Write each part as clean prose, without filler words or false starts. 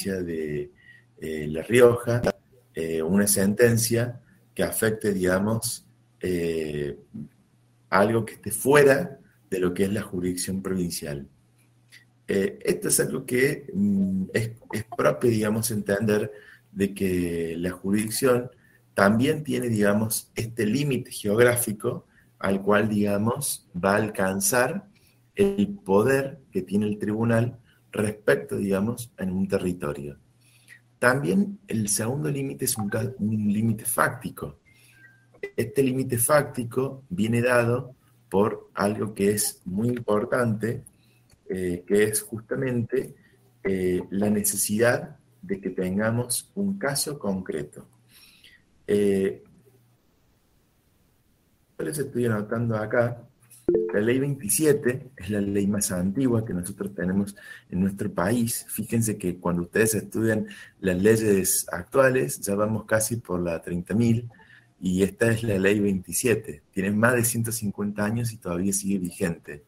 de La Rioja, una sentencia que afecte, digamos, algo que esté fuera de lo que es la jurisdicción provincial. Esto es algo que es propio, digamos, entender de que la jurisdicción también tiene, digamos, este límite geográfico al cual, digamos, va a alcanzar el poder que tiene el tribunal respecto, digamos, en un territorio. También el segundo límite es un límite fáctico. Este límite fáctico viene dado por algo que es muy importante, que es justamente la necesidad de que tengamos un caso concreto. Yo les estoy anotando acá. La ley 27 es la ley más antigua que nosotros tenemos en nuestro país. Fíjense que cuando ustedes estudian las leyes actuales, ya vamos casi por la 30.000, y esta es la ley 27. Tiene más de 150 años y todavía sigue vigente.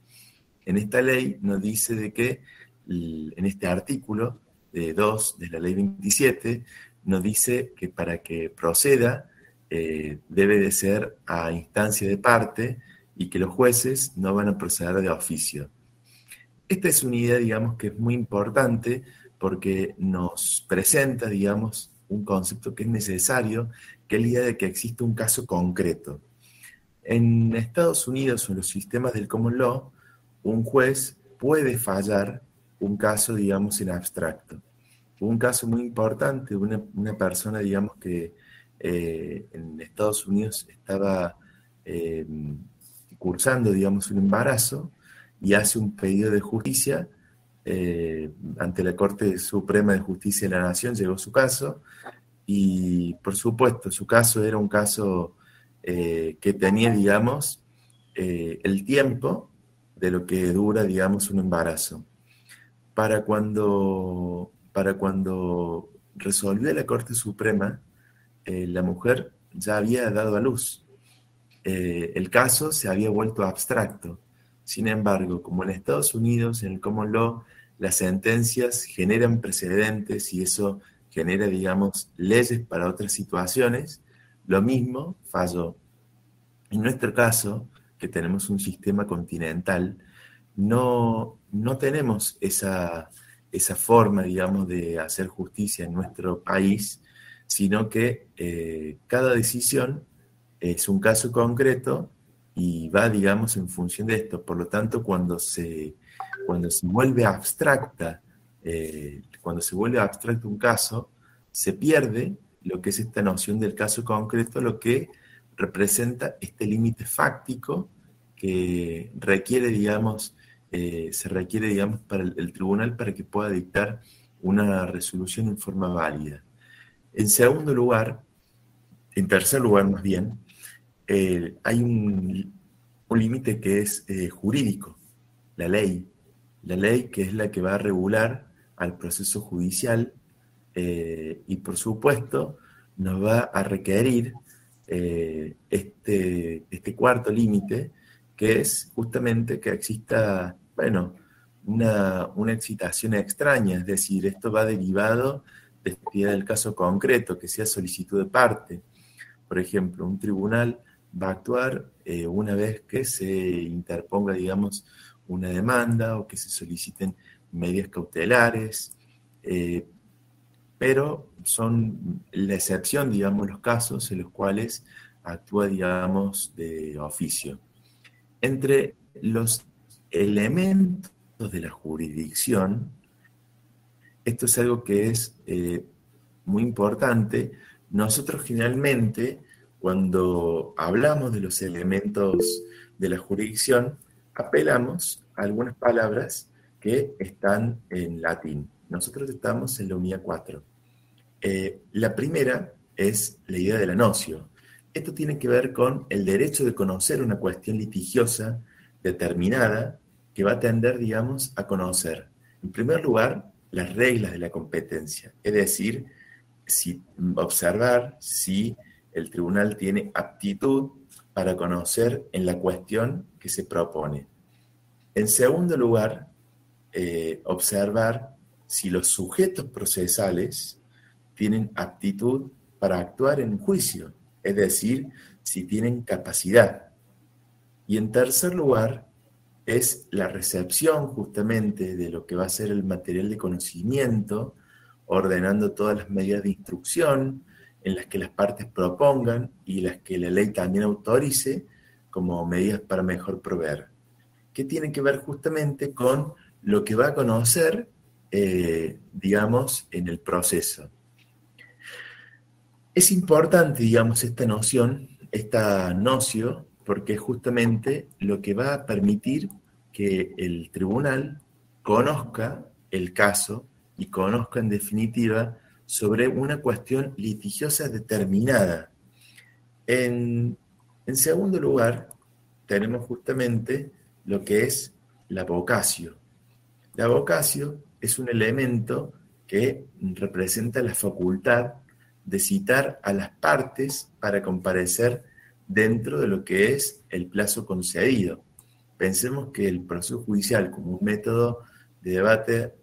En esta ley nos dice de que, en este artículo 2 de la ley 27, nos dice que para que proceda debe de ser a instancia de parte y que los jueces no van a proceder de oficio. Esta es una idea, digamos, que es muy importante porque nos presenta, digamos, un concepto que es necesario, que es la idea de que existe un caso concreto. En Estados Unidos o en los sistemas del common law, un juez puede fallar un caso, digamos, en abstracto. Un caso muy importante de una persona, digamos, que en Estados Unidos estaba eh, cursando, digamos, un embarazo y hace un pedido de justicia ante la Corte Suprema de Justicia de la Nación. Llegó su caso y, por supuesto, su caso era un caso que tenía, digamos, el tiempo de lo que dura, digamos, un embarazo. Para cuando resolvió la Corte Suprema, la mujer ya había dado a luz. El caso se había vuelto abstracto. Sin embargo, como en Estados Unidos, en el common law, las sentencias generan precedentes y eso genera, digamos, leyes para otras situaciones, lo mismo falló. En nuestro caso, que tenemos un sistema continental, no tenemos esa forma, digamos, de hacer justicia en nuestro país, sino que cada decisión es un caso concreto y va, digamos, en función de esto. Por lo tanto, cuando se vuelve abstracta, cuando se vuelve abstracto un caso, se pierde lo que es esta noción del caso concreto, lo que representa este límite fáctico que requiere, digamos, se requiere, digamos, para el tribunal para que pueda dictar una resolución en forma válida. En segundo lugar, en tercer lugar más bien, hay un límite que es jurídico, la ley. La ley que es la que va a regular al proceso judicial y, por supuesto, nos va a requerir este cuarto límite, que es justamente que exista, bueno, una excitación extraña, es decir, esto va derivado de esta idea del caso concreto, que sea solicitud de parte. Por ejemplo, un tribunal va a actuar una vez que se interponga, digamos, una demanda o que se soliciten medidas cautelares, pero son la excepción, digamos, los casos en los cuales actúa, digamos, de oficio. Entre los elementos de la jurisdicción, esto es algo que es muy importante. Nosotros generalmente, cuando hablamos de los elementos de la jurisdicción, apelamos a algunas palabras que están en latín. Nosotros estamos en la unidad 4. La primera es la idea de la nocio. Esto tiene que ver con el derecho de conocer una cuestión litigiosa determinada que va a tender, digamos, a conocer, en primer lugar, las reglas de la competencia, es decir, observar si el tribunal tiene aptitud para conocer en la cuestión que se propone. En segundo lugar, observar si los sujetos procesales tienen aptitud para actuar en juicio, es decir, si tienen capacidad. Y en tercer lugar, es la recepción justamente de lo que va a ser el material de conocimiento, ordenando todas las medidas de instrucción en las que las partes propongan y las que la ley también autorice como medidas para mejor proveer, que tiene que ver justamente con lo que va a conocer, digamos, en el proceso. Es importante, digamos, esta noción, esta nocio, porque es justamente lo que va a permitir que el tribunal conozca el caso y conozca en definitiva sobre una cuestión litigiosa determinada. En segundo lugar, tenemos justamente lo que es la vocatio. La vocatio es un elemento que representa la facultad de citar a las partes para comparecer dentro de lo que es el plazo concedido. Pensemos que el proceso judicial como un método de debate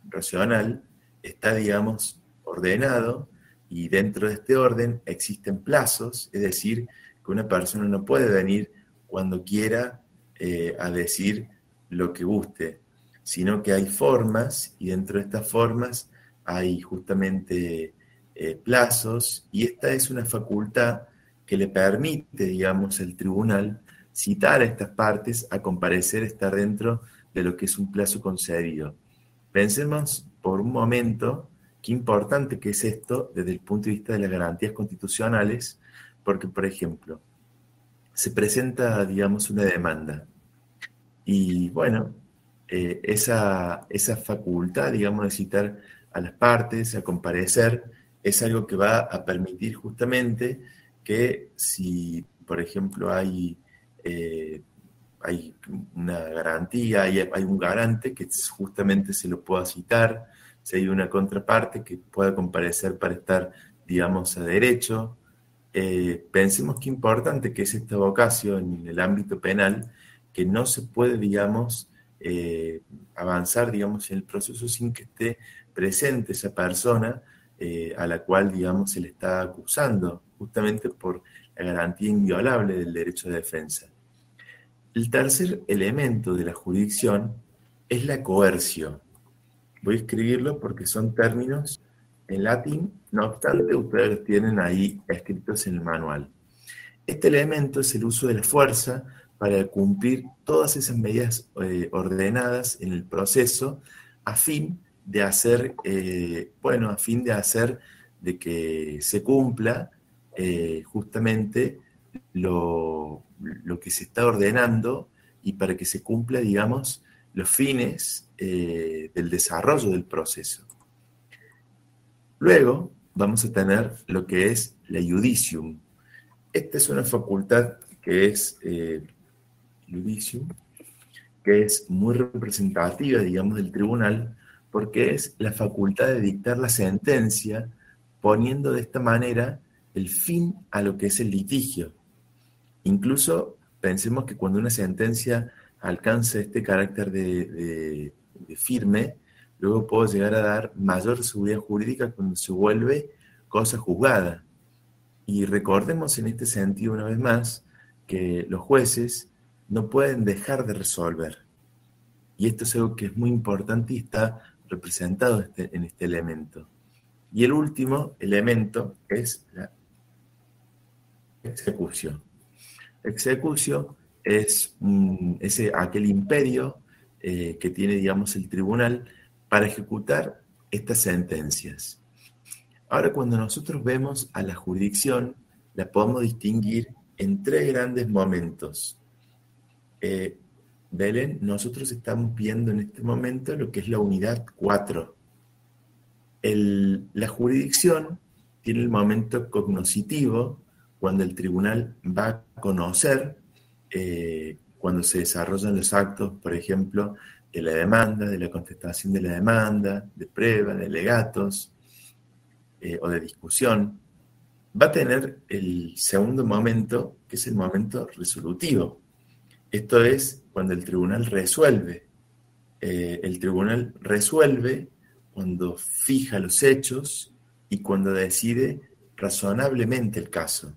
racional está, digamos, ordenado y dentro de este orden existen plazos, es decir, que una persona no puede venir cuando quiera a decir lo que guste, sino que hay formas y dentro de estas formas hay justamente plazos y esta es una facultad que le permite, digamos, al tribunal citar a estas partes a comparecer, estar dentro de lo que es un plazo concedido. Pensemos por un momento qué importante que es esto desde el punto de vista de las garantías constitucionales, porque, por ejemplo, se presenta, digamos, una demanda y, bueno, esa facultad, digamos, de citar a las partes, a comparecer, es algo que va a permitir justamente que si, por ejemplo, hay una garantía, hay un garante que justamente se lo pueda citar, si hay una contraparte que pueda comparecer para estar, digamos, a derecho. Pensemos qué importante que es esta vocatio en el ámbito penal, que no se puede, digamos, avanzar, digamos, en el proceso sin que esté presente esa persona a la cual, digamos, se le está acusando, justamente por la garantía inviolable del derecho de defensa. El tercer elemento de la jurisdicción es la coerción. Voy a escribirlo porque son términos en latín, no obstante, ustedes los tienen ahí escritos en el manual. Este elemento es el uso de la fuerza para cumplir todas esas medidas ordenadas en el proceso a fin de hacer, a fin de hacer de que se cumpla justamente lo que se está ordenando y para que se cumpla, digamos, los fines del desarrollo del proceso. Luego vamos a tener lo que es la iudicium. Esta es una facultad que es iudicium, que es muy representativa, digamos, del tribunal, porque es la facultad de dictar la sentencia, poniendo de esta manera el fin a lo que es el litigio. Incluso pensemos que cuando una sentencia alcanza este carácter de firme, luego puedo llegar a dar mayor seguridad jurídica cuando se vuelve cosa juzgada. Y recordemos en este sentido una vez más que los jueces no pueden dejar de resolver. Y esto es algo que es muy importante y está representado en este elemento. Y el último elemento es la execución. Execución es aquel imperio que tiene, digamos, el tribunal para ejecutar estas sentencias. Ahora, cuando nosotros vemos a la jurisdicción, la podemos distinguir en tres grandes momentos. Belén, nosotros estamos viendo en este momento lo que es la unidad 4. La jurisdicción tiene el momento cognoscitivo, cuando el tribunal va a conocer, cuando se desarrollan los actos, por ejemplo, de la demanda, de la contestación de la demanda, de prueba, de alegatos o de discusión. Va a tener el segundo momento, que es el momento resolutivo. Esto es cuando el tribunal resuelve el tribunal resuelve cuando fija los hechos y cuando decide razonablemente el caso.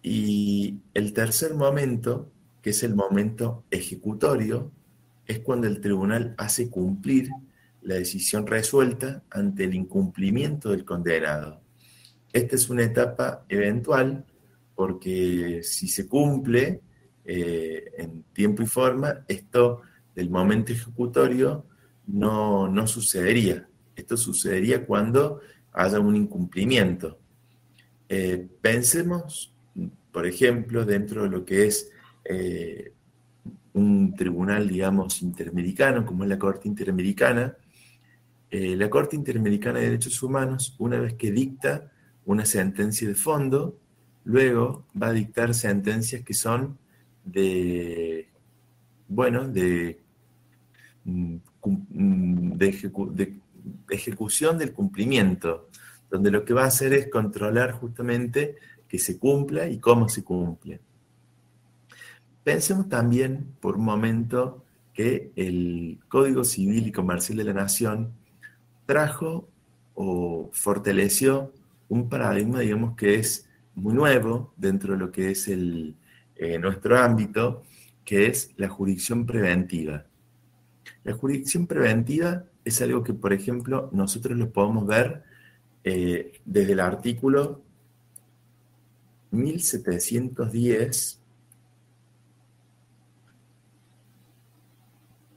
Y el tercer momento, que es el momento ejecutorio, es cuando el tribunal hace cumplir la decisión resuelta ante el incumplimiento del condenado. Esta es una etapa eventual porque si se cumple en tiempo y forma, esto del momento ejecutorio no sucedería. Esto sucedería cuando haya un incumplimiento. Pensemos, por ejemplo, dentro de lo que es un tribunal, digamos, interamericano, como es la Corte Interamericana. La Corte Interamericana de Derechos Humanos, una vez que dicta una sentencia de fondo, luego va a dictar sentencias que son de, bueno, de ejecución del cumplimiento, donde lo que va a hacer es controlar justamente que se cumpla y cómo se cumple. Pensemos también por un momento que el Código Civil y Comercial de la Nación trajo o fortaleció un paradigma, digamos, que es muy nuevo dentro de lo que es nuestro ámbito, que es la jurisdicción preventiva. La jurisdicción preventiva es algo que, por ejemplo, nosotros lo podemos ver desde el artículo 1710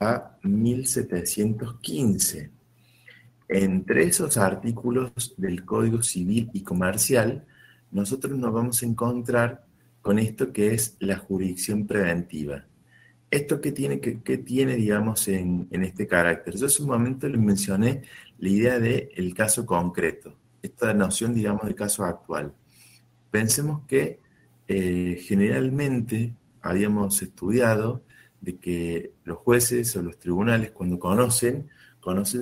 a 1715. Entre esos artículos del Código Civil y Comercial, nosotros nos vamos a encontrar con esto que es la jurisdicción preventiva. ¿Esto qué tiene, digamos, en este carácter? Yo hace un momento les mencioné la idea del caso concreto, esta noción, digamos, de caso actual. Pensemos que generalmente habíamos estudiado de que los jueces o los tribunales cuando conocen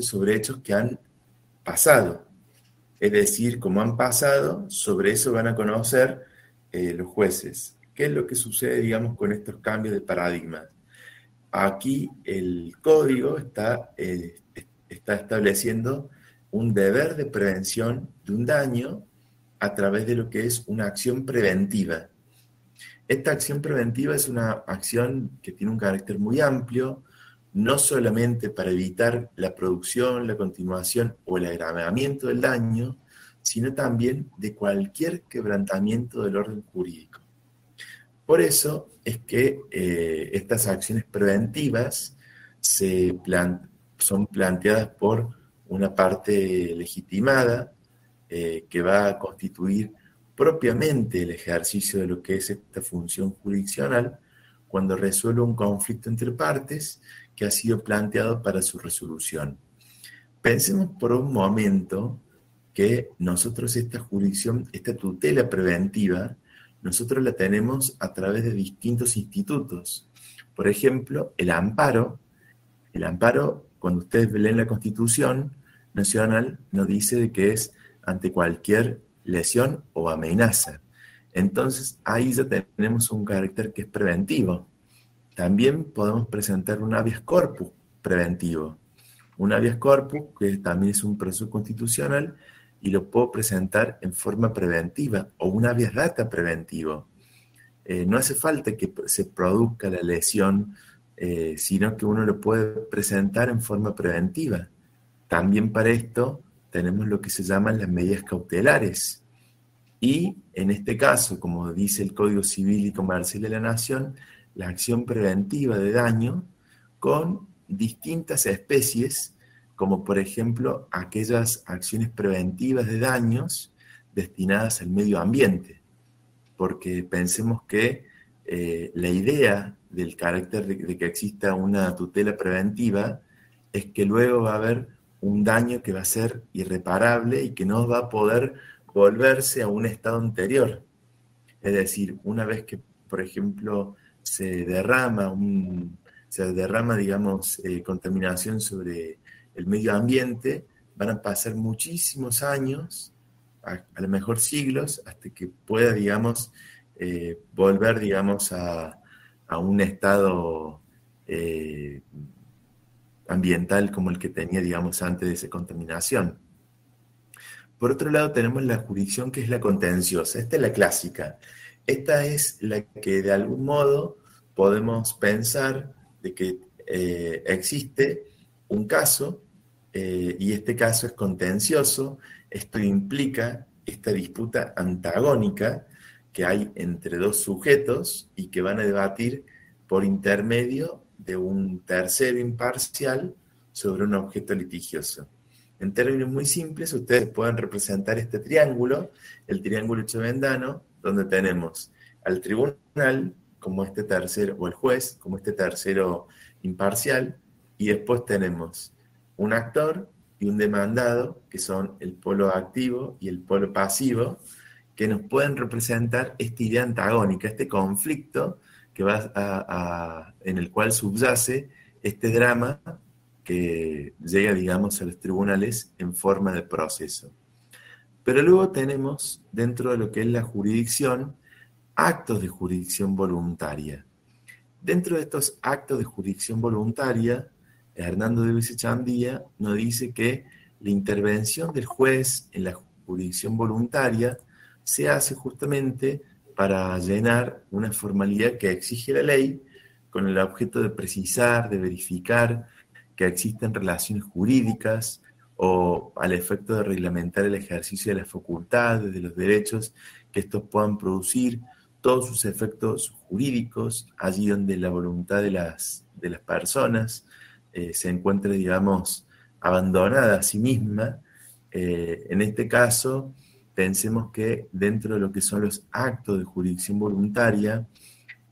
sobre hechos que han pasado. Es decir, como han pasado, sobre eso van a conocer los jueces. ¿Qué es lo que sucede, digamos, con estos cambios de paradigma? Aquí el código está estableciendo un deber de prevención de un daño a través de lo que es una acción preventiva. Esta acción preventiva es una acción que tiene un carácter muy amplio, no solamente para evitar la producción, la continuación o el agravamiento del daño, sino también de cualquier quebrantamiento del orden jurídico. Por eso es que estas acciones preventivas son planteadas por una parte legitimada que va a constituir propiamente el ejercicio de lo que es esta función jurisdiccional cuando resuelve un conflicto entre partes que ha sido planteado para su resolución. Pensemos por un momento que nosotros esta jurisdicción, esta tutela preventiva, nosotros la tenemos a través de distintos institutos. Por ejemplo, el amparo. El amparo, cuando ustedes leen la Constitución Nacional, nos dice de que es ante cualquier lesión o amenaza. Entonces, ahí ya tenemos un carácter que es preventivo. También podemos presentar un habeas corpus preventivo. Un habeas corpus, que también es un proceso constitucional, y lo puedo presentar en forma preventiva, o un habeas data preventivo. No hace falta que se produzca la lesión, sino que uno lo puede presentar en forma preventiva. También para esto tenemos lo que se llaman las medidas cautelares. Y en este caso, como dice el Código Civil y Comercial de la Nación, la acción preventiva de daño con distintas especies, como por ejemplo aquellas acciones preventivas de daños destinadas al medio ambiente. Porque pensemos que la idea del carácter de que exista una tutela preventiva es que luego va a haber un daño que va a ser irreparable y que no va a poder volverse a un estado anterior. Es decir, una vez que, por ejemplo, se derrama, digamos, contaminación sobre el medio ambiente, van a pasar muchísimos años, a lo mejor siglos, hasta que pueda, digamos, volver, digamos, a un estado ambiental como el que tenía, digamos, antes de esa contaminación. Por otro lado, tenemos la jurisdicción que es la contenciosa. Esta es la clásica. Esta es la que de algún modo podemos pensar de que existe un caso y este caso es contencioso. Esto implica esta disputa antagónica que hay entre dos sujetos y que van a debatir por intermedio de un tercero imparcial sobre un objeto litigioso. En términos muy simples, ustedes pueden representar este triángulo, el triángulo chovendano, donde tenemos al tribunal como este tercero, o el juez como este tercero imparcial, y después tenemos un actor y un demandado, que son el polo activo y el polo pasivo, que nos pueden representar esta idea antagónica, este conflicto que en el cual subyace este drama que llega, digamos, a los tribunales en forma de proceso. Pero luego tenemos, dentro de lo que es la jurisdicción, actos de jurisdicción voluntaria. Dentro de estos actos de jurisdicción voluntaria, Hernando de Vicechandía nos dice que la intervención del juez en la jurisdicción voluntaria se hace justamente para llenar una formalidad que exige la ley con el objeto de precisar, de verificar que existen relaciones jurídicas o al efecto de reglamentar el ejercicio de las facultades, de los derechos que estos puedan producir, todos sus efectos jurídicos, allí donde la voluntad de las personas se encuentra, digamos, abandonada a sí misma. En este caso, pensemos que dentro de lo que son los actos de jurisdicción voluntaria,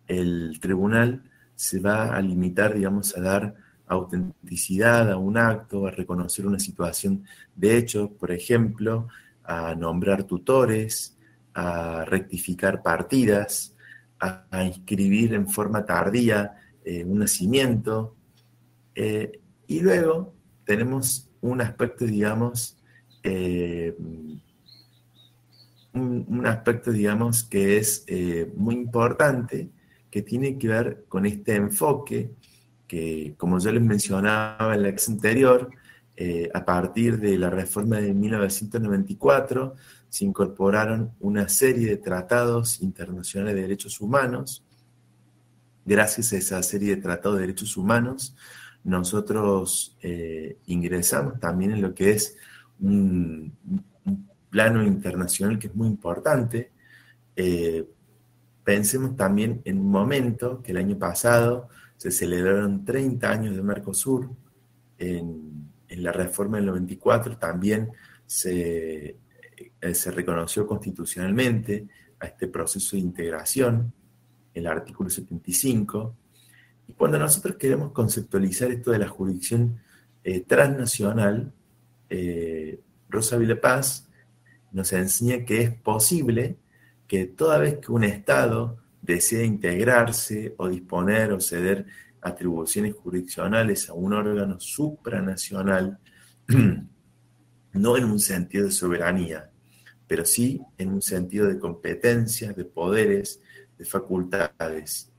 el tribunal se va a limitar, digamos, a dar autenticidad a un acto, a reconocer una situación de hecho, por ejemplo, a nombrar tutores, a rectificar partidas, a inscribir en forma tardía un nacimiento. Y luego tenemos un aspecto, digamos, un aspecto, digamos, que es muy importante, que tiene que ver con este enfoque que, como yo les mencionaba en la clase anterior, a partir de la reforma de 1994 se incorporaron una serie de tratados internacionales de derechos humanos. Gracias a esa serie de tratados de derechos humanos, nosotros ingresamos también en lo que es un plano internacional que es muy importante. Pensemos también en un momento que el año pasado se celebraron 30 años de Mercosur. En la reforma del 94 también se reconoció constitucionalmente a este proceso de integración, el artículo 75. Y cuando nosotros queremos conceptualizar esto de la jurisdicción transnacional, Rosa Vilapaz nos enseña que es posible que toda vez que un Estado desea integrarse o disponer o ceder atribuciones jurisdiccionales a un órgano supranacional, no en un sentido de soberanía, pero sí en un sentido de competencias, de poderes, de facultades.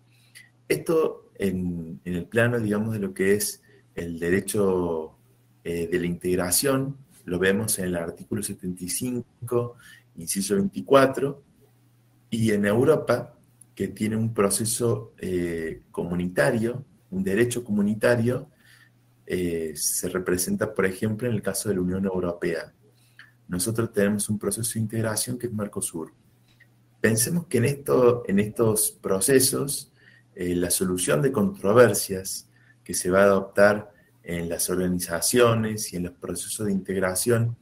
Esto en el plano, digamos, de lo que es el derecho de la integración, lo vemos en el artículo 75, inciso 24, y en Europa, que tiene un proceso comunitario, un derecho comunitario, se representa, por ejemplo, en el caso de la Unión Europea. Nosotros tenemos un proceso de integración que es Mercosur. Pensemos que en estos procesos, la solución de controversias que se va a adoptar en las organizaciones y en los procesos de integración,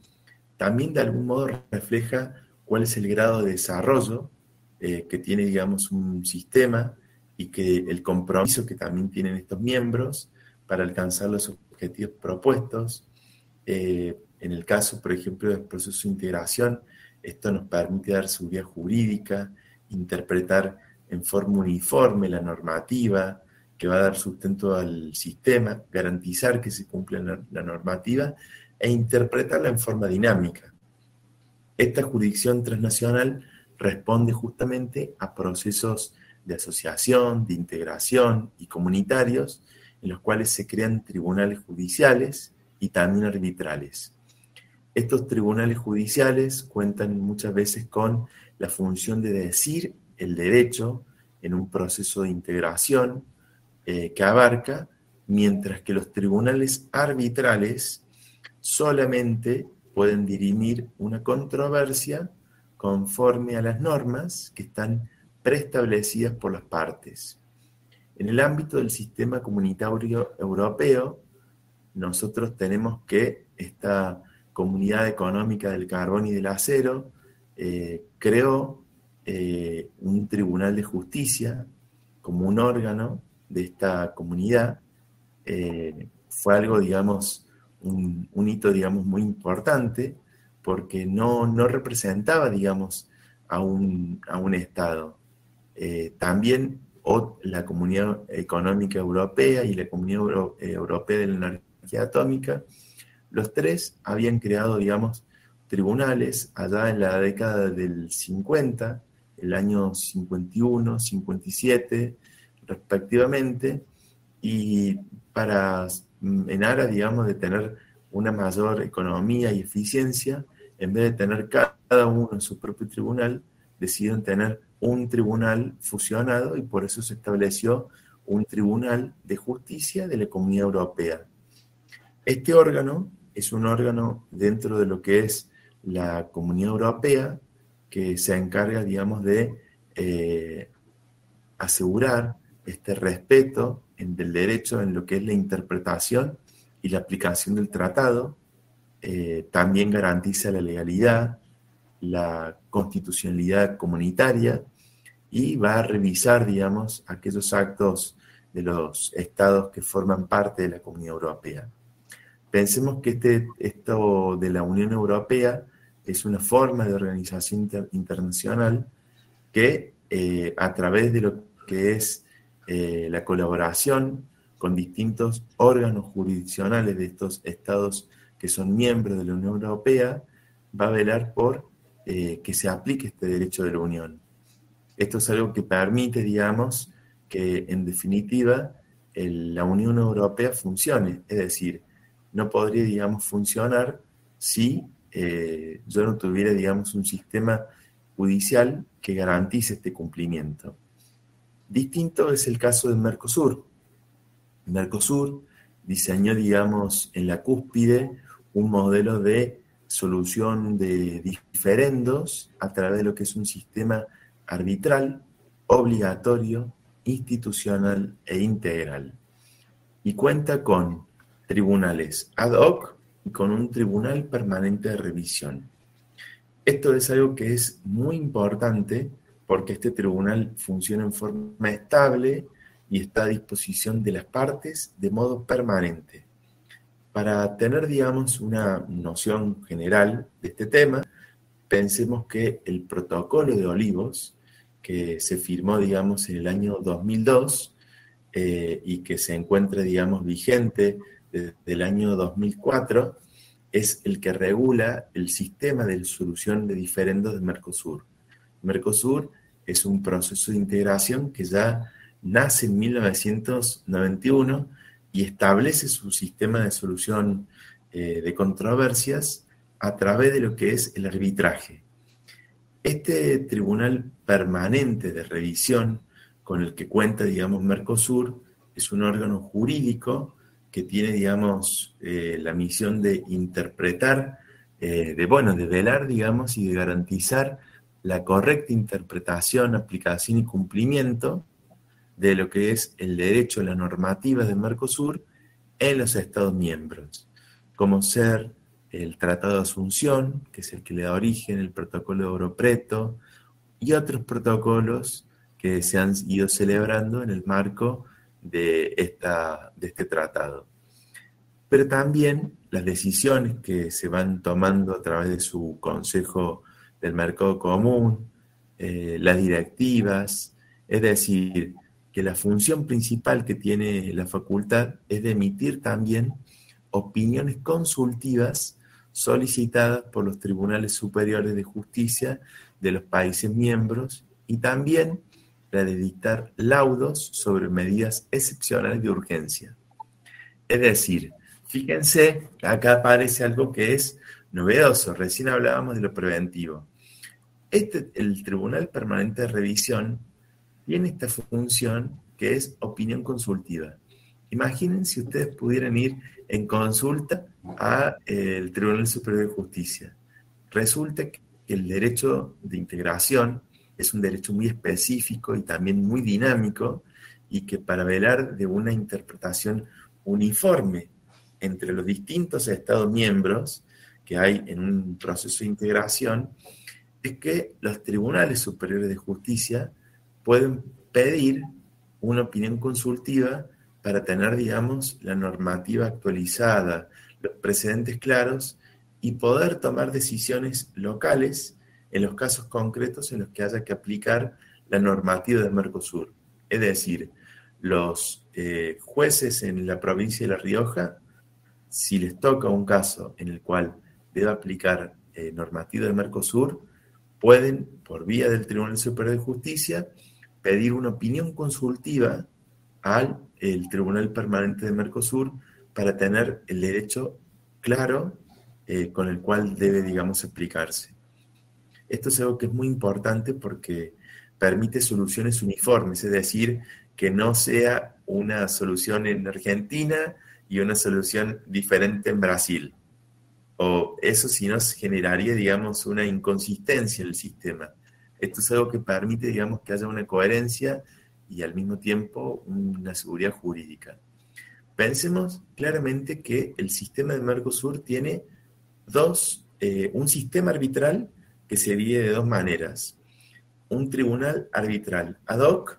también de algún modo refleja cuál es el grado de desarrollo que tiene, digamos, un sistema y que el compromiso que también tienen estos miembros para alcanzar los objetivos propuestos. En el caso, por ejemplo, del proceso de integración, esto nos permite dar seguridad jurídica, interpretar en forma uniforme la normativa que va a dar sustento al sistema, garantizar que se cumple la normativa e interpretarla en forma dinámica. Esta jurisdicción transnacional responde justamente a procesos de asociación, de integración y comunitarios, en los cuales se crean tribunales judiciales y también arbitrales. Estos tribunales judiciales cuentan muchas veces con la función de decir el derecho en un proceso de integración que abarca, mientras que los tribunales arbitrales solamente pueden dirimir una controversia conforme a las normas que están preestablecidas por las partes. En el ámbito del sistema comunitario europeo, nosotros tenemos que esta Comunidad Económica del Carbón y del Acero creó un tribunal de justicia como un órgano de esta comunidad. Fue algo, digamos, un hito, digamos, muy importante, porque no representaba, digamos, a un Estado. También la Comunidad Económica Europea y la Comunidad Europea de la Energía Atómica, los tres habían creado, digamos, tribunales allá en la década del 50, el año 51, 57, respectivamente, y en aras, digamos, de tener una mayor economía y eficiencia, en vez de tener cada uno en su propio tribunal, decidieron tener un tribunal fusionado y por eso se estableció un tribunal de justicia de la Comunidad Europea. Este órgano es un órgano dentro de lo que es la Comunidad Europea que se encarga, digamos, de asegurar este respeto del derecho en lo que es la interpretación y la aplicación del tratado. También garantiza la legalidad, la constitucionalidad comunitaria y va a revisar, digamos, aquellos actos de los estados que forman parte de la Comunidad Europea. Pensemos que esto de la Unión Europea es una forma de organización internacional que a través de lo que es la colaboración con distintos órganos jurisdiccionales de estos estados que son miembros de la Unión Europea, va a velar por que se aplique este derecho de la Unión. Esto es algo que permite, digamos, que en definitiva la Unión Europea funcione, es decir, no podría, digamos, funcionar si yo no tuviera, digamos, un sistema judicial que garantice este cumplimiento. Distinto es el caso del Mercosur. Mercosur diseñó, digamos, en la cúspide un modelo de solución de diferendos a través de lo que es un sistema arbitral, obligatorio, institucional e integral. Y cuenta con tribunales ad hoc y con un tribunal permanente de revisión. Esto es algo que es muy importante porque este tribunal funciona en forma estable y está a disposición de las partes de modo permanente. Para tener, digamos, una noción general de este tema, pensemos que el Protocolo de Olivos, que se firmó, digamos, en el año 2002 y que se encuentra, digamos, vigente desde el año 2004, es el que regula el sistema de solución de diferendos de Mercosur. Mercosur es un proceso de integración que ya nace en 1991 y establece su sistema de solución de controversias a través de lo que es el arbitraje. Este tribunal permanente de revisión con el que cuenta, digamos, Mercosur es un órgano jurídico que tiene, digamos, la misión de interpretar, de velar, digamos, y de garantizar la correcta interpretación, aplicación y cumplimiento de lo que es el derecho a la normativa de Mercosur en los Estados miembros, como ser el Tratado de Asunción, que es el que le da origen, el Protocolo de Europreto, y otros protocolos que se han ido celebrando en el marco de este tratado. Pero también las decisiones que se van tomando a través de su Consejo del Mercado Común, las directivas, es decir, que la función principal que tiene la facultad es de emitir también opiniones consultivas solicitadas por los tribunales superiores de justicia de los países miembros y también la de dictar laudos sobre medidas excepcionales de urgencia. Es decir, fíjense, acá aparece algo que es novedoso. Recién hablábamos de lo preventivo. El Tribunal Permanente de Revisión tiene esta función que es opinión consultiva. Imaginen si ustedes pudieran ir en consulta al Tribunal Superior de Justicia. Resulta que el derecho de integración es un derecho muy específico y también muy dinámico, y que para velar de una interpretación uniforme entre los distintos Estados miembros que hay en un proceso de integración, es que los tribunales superiores de justicia pueden pedir una opinión consultiva para tener, digamos, la normativa actualizada, los precedentes claros y poder tomar decisiones locales en los casos concretos en los que haya que aplicar la normativa de Mercosur. Es decir, los jueces en la provincia de La Rioja, si les toca un caso en el cual debe aplicar normativa de Mercosur, pueden, por vía del Tribunal Superior de Justicia, pedir una opinión consultiva al Tribunal Permanente de Mercosur para tener el derecho claro con el cual debe, digamos, aplicarse. Esto es algo que es muy importante porque permite soluciones uniformes, es decir, que no sea una solución en Argentina y una solución diferente en Brasil. O eso sí nos generaría, digamos, una inconsistencia en el sistema. Esto es algo que permite, digamos, que haya una coherencia y al mismo tiempo una seguridad jurídica. Pensemos claramente que el sistema de Mercosur tiene un sistema arbitral que se divide de dos maneras. Un tribunal arbitral ad hoc,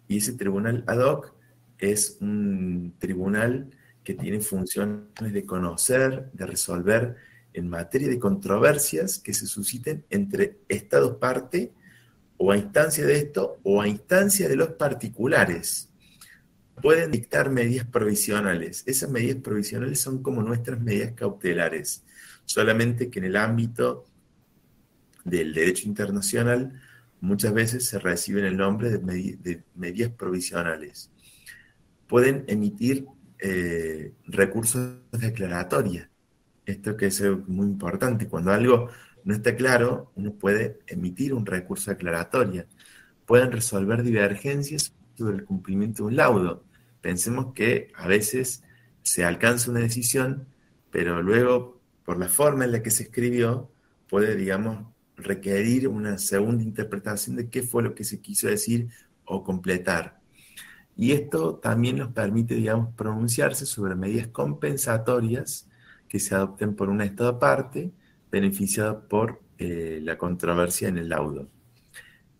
y ese tribunal ad hoc es un tribunal que tiene funciones de conocer, de resolver en materia de controversias que se susciten entre estados parte, o a instancia de esto, o a instancia de los particulares. Pueden dictar medidas provisionales. Esas medidas provisionales son como nuestras medidas cautelares, solamente que en el ámbito del derecho internacional muchas veces se reciben el nombre de medidas provisionales. Pueden emitir recursos declaratorios. Esto que es muy importante. Cuando algo no está claro, uno puede emitir un recurso declaratorio. Pueden resolver divergencias sobre el cumplimiento de un laudo. Pensemos que a veces se alcanza una decisión, pero luego, por la forma en la que se escribió, puede, digamos, requerir una segunda interpretación de qué fue lo que se quiso decir o completar. Y esto también nos permite, digamos, pronunciarse sobre medidas compensatorias que se adopten por un Estado parte, beneficiado por la controversia en el laudo.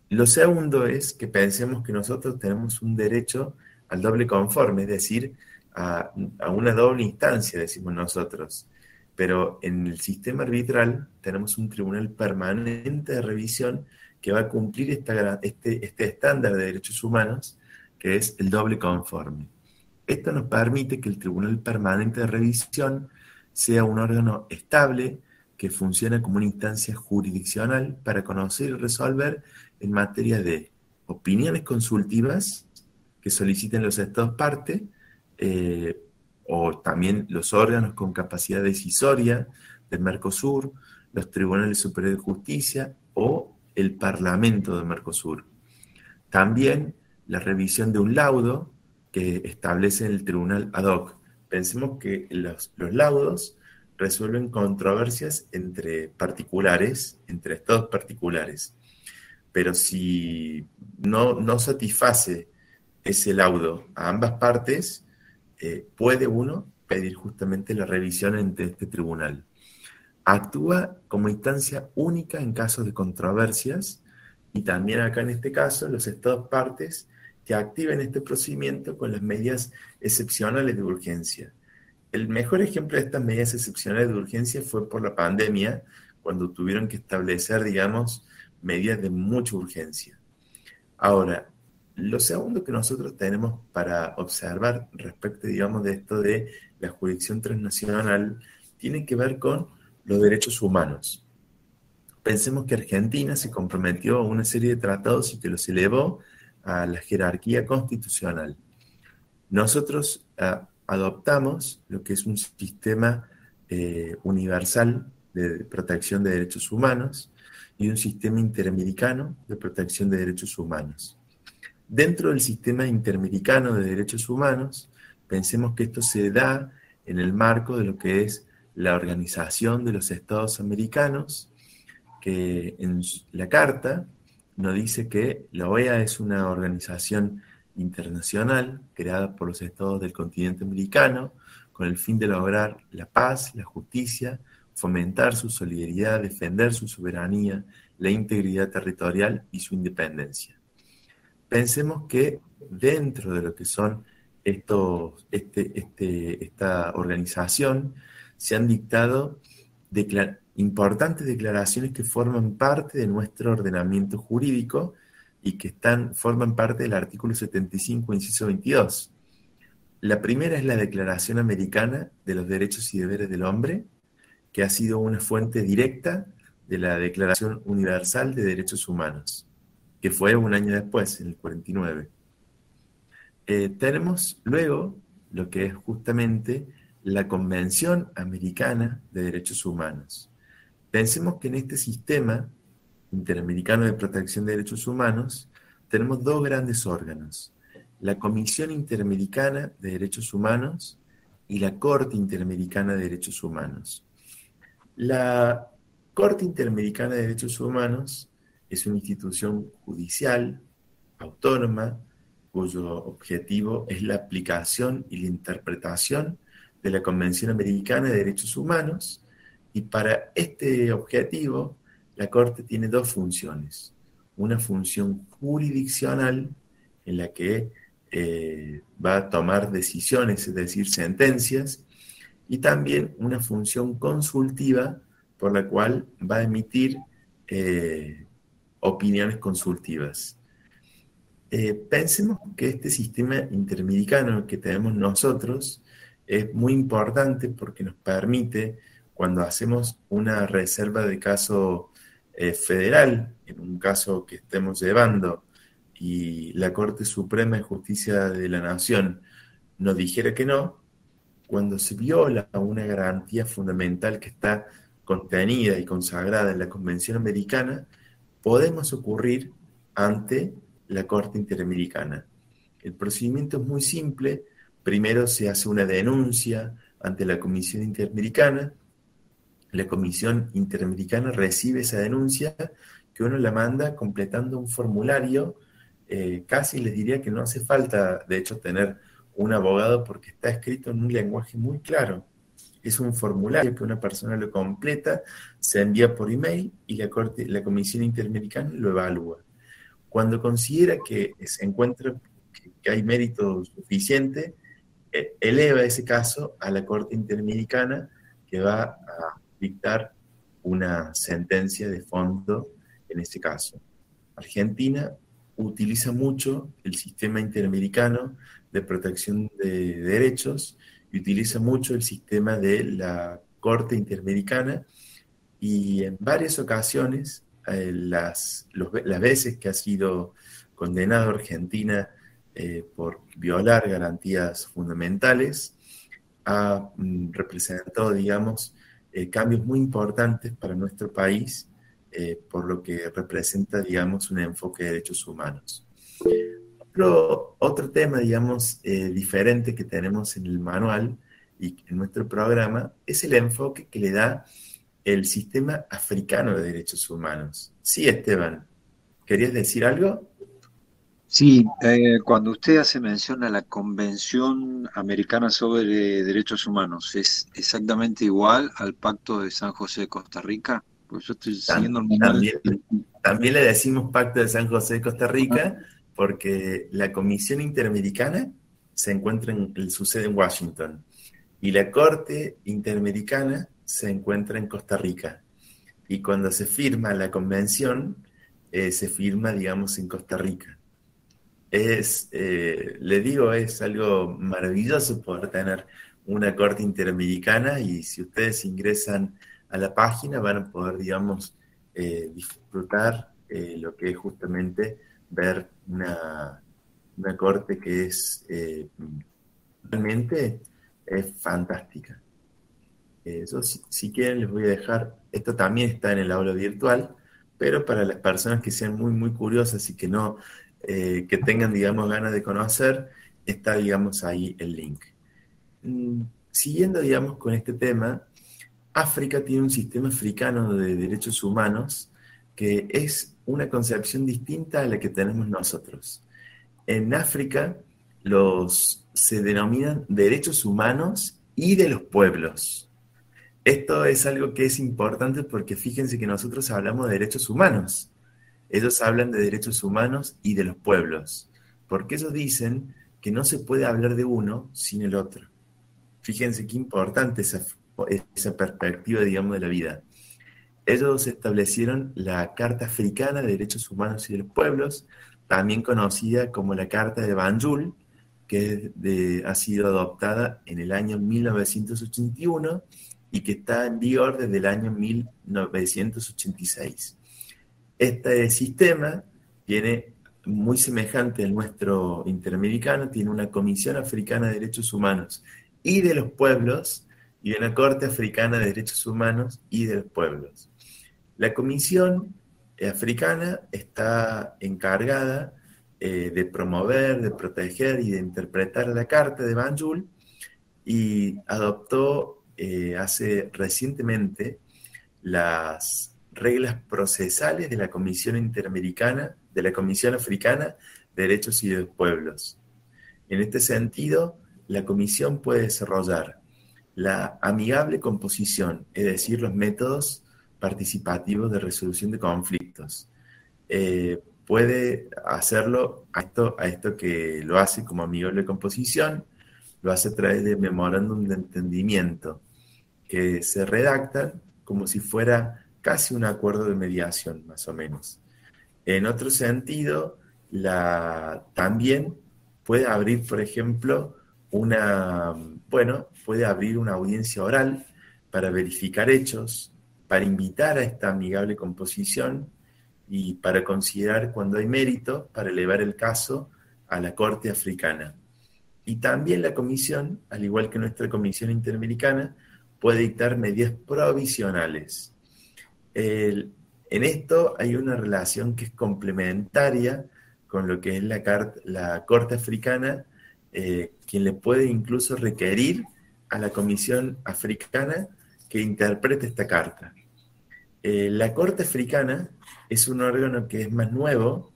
Lo segundo es que pensemos que nosotros tenemos un derecho al doble conforme, es decir, a una doble instancia, decimos nosotros. Pero en el sistema arbitral tenemos un tribunal permanente de revisión que va a cumplir este estándar de derechos humanos, que es el doble conforme. Esto nos permite que el Tribunal Permanente de Revisión sea un órgano estable que funciona como una instancia jurisdiccional para conocer y resolver en materia de opiniones consultivas que soliciten los estados parte, o también los órganos con capacidad decisoria del Mercosur, los tribunales superiores de justicia o el Parlamento de Mercosur. También la revisión de un laudo que establece el tribunal ad hoc. Pensemos que los laudos resuelven controversias entre particulares, entre estados particulares. Pero si no satisface ese laudo a ambas partes, puede uno pedir justamente la revisión ante este tribunal. Actúa como instancia única en casos de controversias, y también acá en este caso los estados partes que activen este procedimiento con las medidas excepcionales de urgencia. El mejor ejemplo de estas medidas excepcionales de urgencia fue por la pandemia, cuando tuvieron que establecer, digamos, medidas de mucha urgencia. Ahora, lo segundo que nosotros tenemos para observar respecto, digamos, de esto de la jurisdicción transnacional tiene que ver con los derechos humanos. Pensemos que Argentina se comprometió a una serie de tratados y que los elevó a la jerarquía constitucional. Nosotros, adoptamos lo que es un sistema universal de protección de derechos humanos y un sistema interamericano de protección de derechos humanos. Dentro del sistema interamericano de derechos humanos, pensemos que esto se da en el marco de lo que es la Organización de los Estados Americanos, que en la Carta nos dice que la OEA es una organización internacional creada por los estados del continente americano con el fin de lograr la paz, la justicia, fomentar su solidaridad, defender su soberanía, la integridad territorial y su independencia. Pensemos que dentro de lo que son esta organización se han dictado importantes declaraciones que forman parte de nuestro ordenamiento jurídico y que forman parte del artículo 75, inciso 22. La primera es la Declaración Americana de los Derechos y Deberes del Hombre, que ha sido una fuente directa de la Declaración Universal de Derechos Humanos, que fue un año después, en el 49. Tenemos luego lo que es justamente la Convención Americana de Derechos Humanos. Pensemos que en este sistema interamericano de protección de derechos humanos tenemos dos grandes órganos: la Comisión Interamericana de Derechos Humanos y la Corte Interamericana de Derechos Humanos. La Corte Interamericana de Derechos Humanos es una institución judicial autónoma cuyo objetivo es la aplicación y la interpretación de la Convención Americana de Derechos Humanos, y para este objetivo la Corte tiene dos funciones: una función jurisdiccional en la que va a tomar decisiones, es decir, sentencias, y también una función consultiva por la cual va a emitir opiniones consultivas. Pensemos que este sistema interamericano que tenemos nosotros es muy importante porque nos permite, cuando hacemos una reserva de caso federal, en un caso que estemos llevando, y la Corte Suprema de Justicia de la Nación nos dijera que no, cuando se viola una garantía fundamental que está contenida y consagrada en la Convención Americana, podemos ocurrir ante la Corte Interamericana. El procedimiento es muy simple. Primero se hace una denuncia ante la Comisión Interamericana. La Comisión Interamericana recibe esa denuncia, que uno la manda completando un formulario. Casi les diría que no hace falta, de hecho, tener un abogado porque está escrito en un lenguaje muy claro. Es un formulario que una persona lo completa, se envía por email y la Comisión Interamericana lo evalúa. Cuando considera que se encuentra que hay mérito suficiente, eleva ese caso a la Corte Interamericana, que va a dictar una sentencia de fondo en este caso. Argentina utiliza mucho el sistema interamericano de protección de derechos y utiliza mucho el sistema de la Corte Interamericana, y en varias ocasiones, las veces que ha sido condenado Argentina por violar garantías fundamentales, ha representado, digamos, cambios muy importantes para nuestro país, por lo que representa, digamos, un enfoque de derechos humanos. Otro tema, digamos, diferente que tenemos en el manual y en nuestro programa es el enfoque que le da el sistema africano de derechos humanos. Sí, Esteban, ¿querías decir algo? Sí, cuando usted hace mención a la Convención Americana sobre Derechos Humanos, ¿es exactamente igual al Pacto de San José de Costa Rica? Pues yo estoy siguiendo el manual. También, también le decimos Pacto de San José de Costa Rica porque la Comisión Interamericana su sede en Washington, y la Corte Interamericana se encuentra en Costa Rica. Y cuando se firma la convención, se firma, digamos, en Costa Rica. Le digo, es algo maravilloso poder tener una Corte Interamericana, y si ustedes ingresan a la página van a poder, digamos, disfrutar lo que es justamente ver una corte que es realmente es fantástica. Yo, si quieren, les voy a dejar, esto también está en el aula virtual, pero para las personas que sean muy, muy curiosas y que no, que tengan, digamos, ganas de conocer, está, digamos, ahí el link. Siguiendo, digamos, con este tema, África tiene un sistema africano de derechos humanos que es una concepción distinta a la que tenemos nosotros. En África se denominan derechos humanos y de los pueblos. Esto es algo que es importante porque fíjense que nosotros hablamos de derechos humanos. Ellos hablan de derechos humanos y de los pueblos, porque ellos dicen que no se puede hablar de uno sin el otro. Fíjense qué importante esa perspectiva, digamos, de la vida. Ellos establecieron la Carta Africana de Derechos Humanos y de los Pueblos, también conocida como la Carta de Banjul, que ha sido adoptada en el año 1981 y que está en vigor desde el año 1986. Este sistema tiene, muy semejante al nuestro interamericano, tiene una Comisión Africana de Derechos Humanos y de los Pueblos y una Corte Africana de Derechos Humanos y de los Pueblos. La Comisión Africana está encargada de promover, de proteger y de interpretar la Carta de Banjul y adoptó recientemente las reglas procesales de la Comisión Interamericana, de la Comisión Africana de Derechos y de los Pueblos. En este sentido, la Comisión puede desarrollar la amigable composición, es decir, los métodos participativos de resolución de conflictos. Puede hacerlo a esto que lo hace como amigable composición, lo hace a través de memorándum de entendimiento, que se redactan como si fuera casi un acuerdo de mediación, más o menos. En otro sentido, también puede abrir, por ejemplo, puede abrir una audiencia oral para verificar hechos, para invitar a esta amigable composición y para considerar cuando hay mérito para elevar el caso a la Corte Africana. Y también la Comisión, al igual que nuestra Comisión Interamericana, puede dictar medidas provisionales. En esto hay una relación que es complementaria con lo que es la Corte Africana, quien le puede incluso requerir a la Comisión Africana que interprete esta carta. La Corte Africana es un órgano que es más nuevo.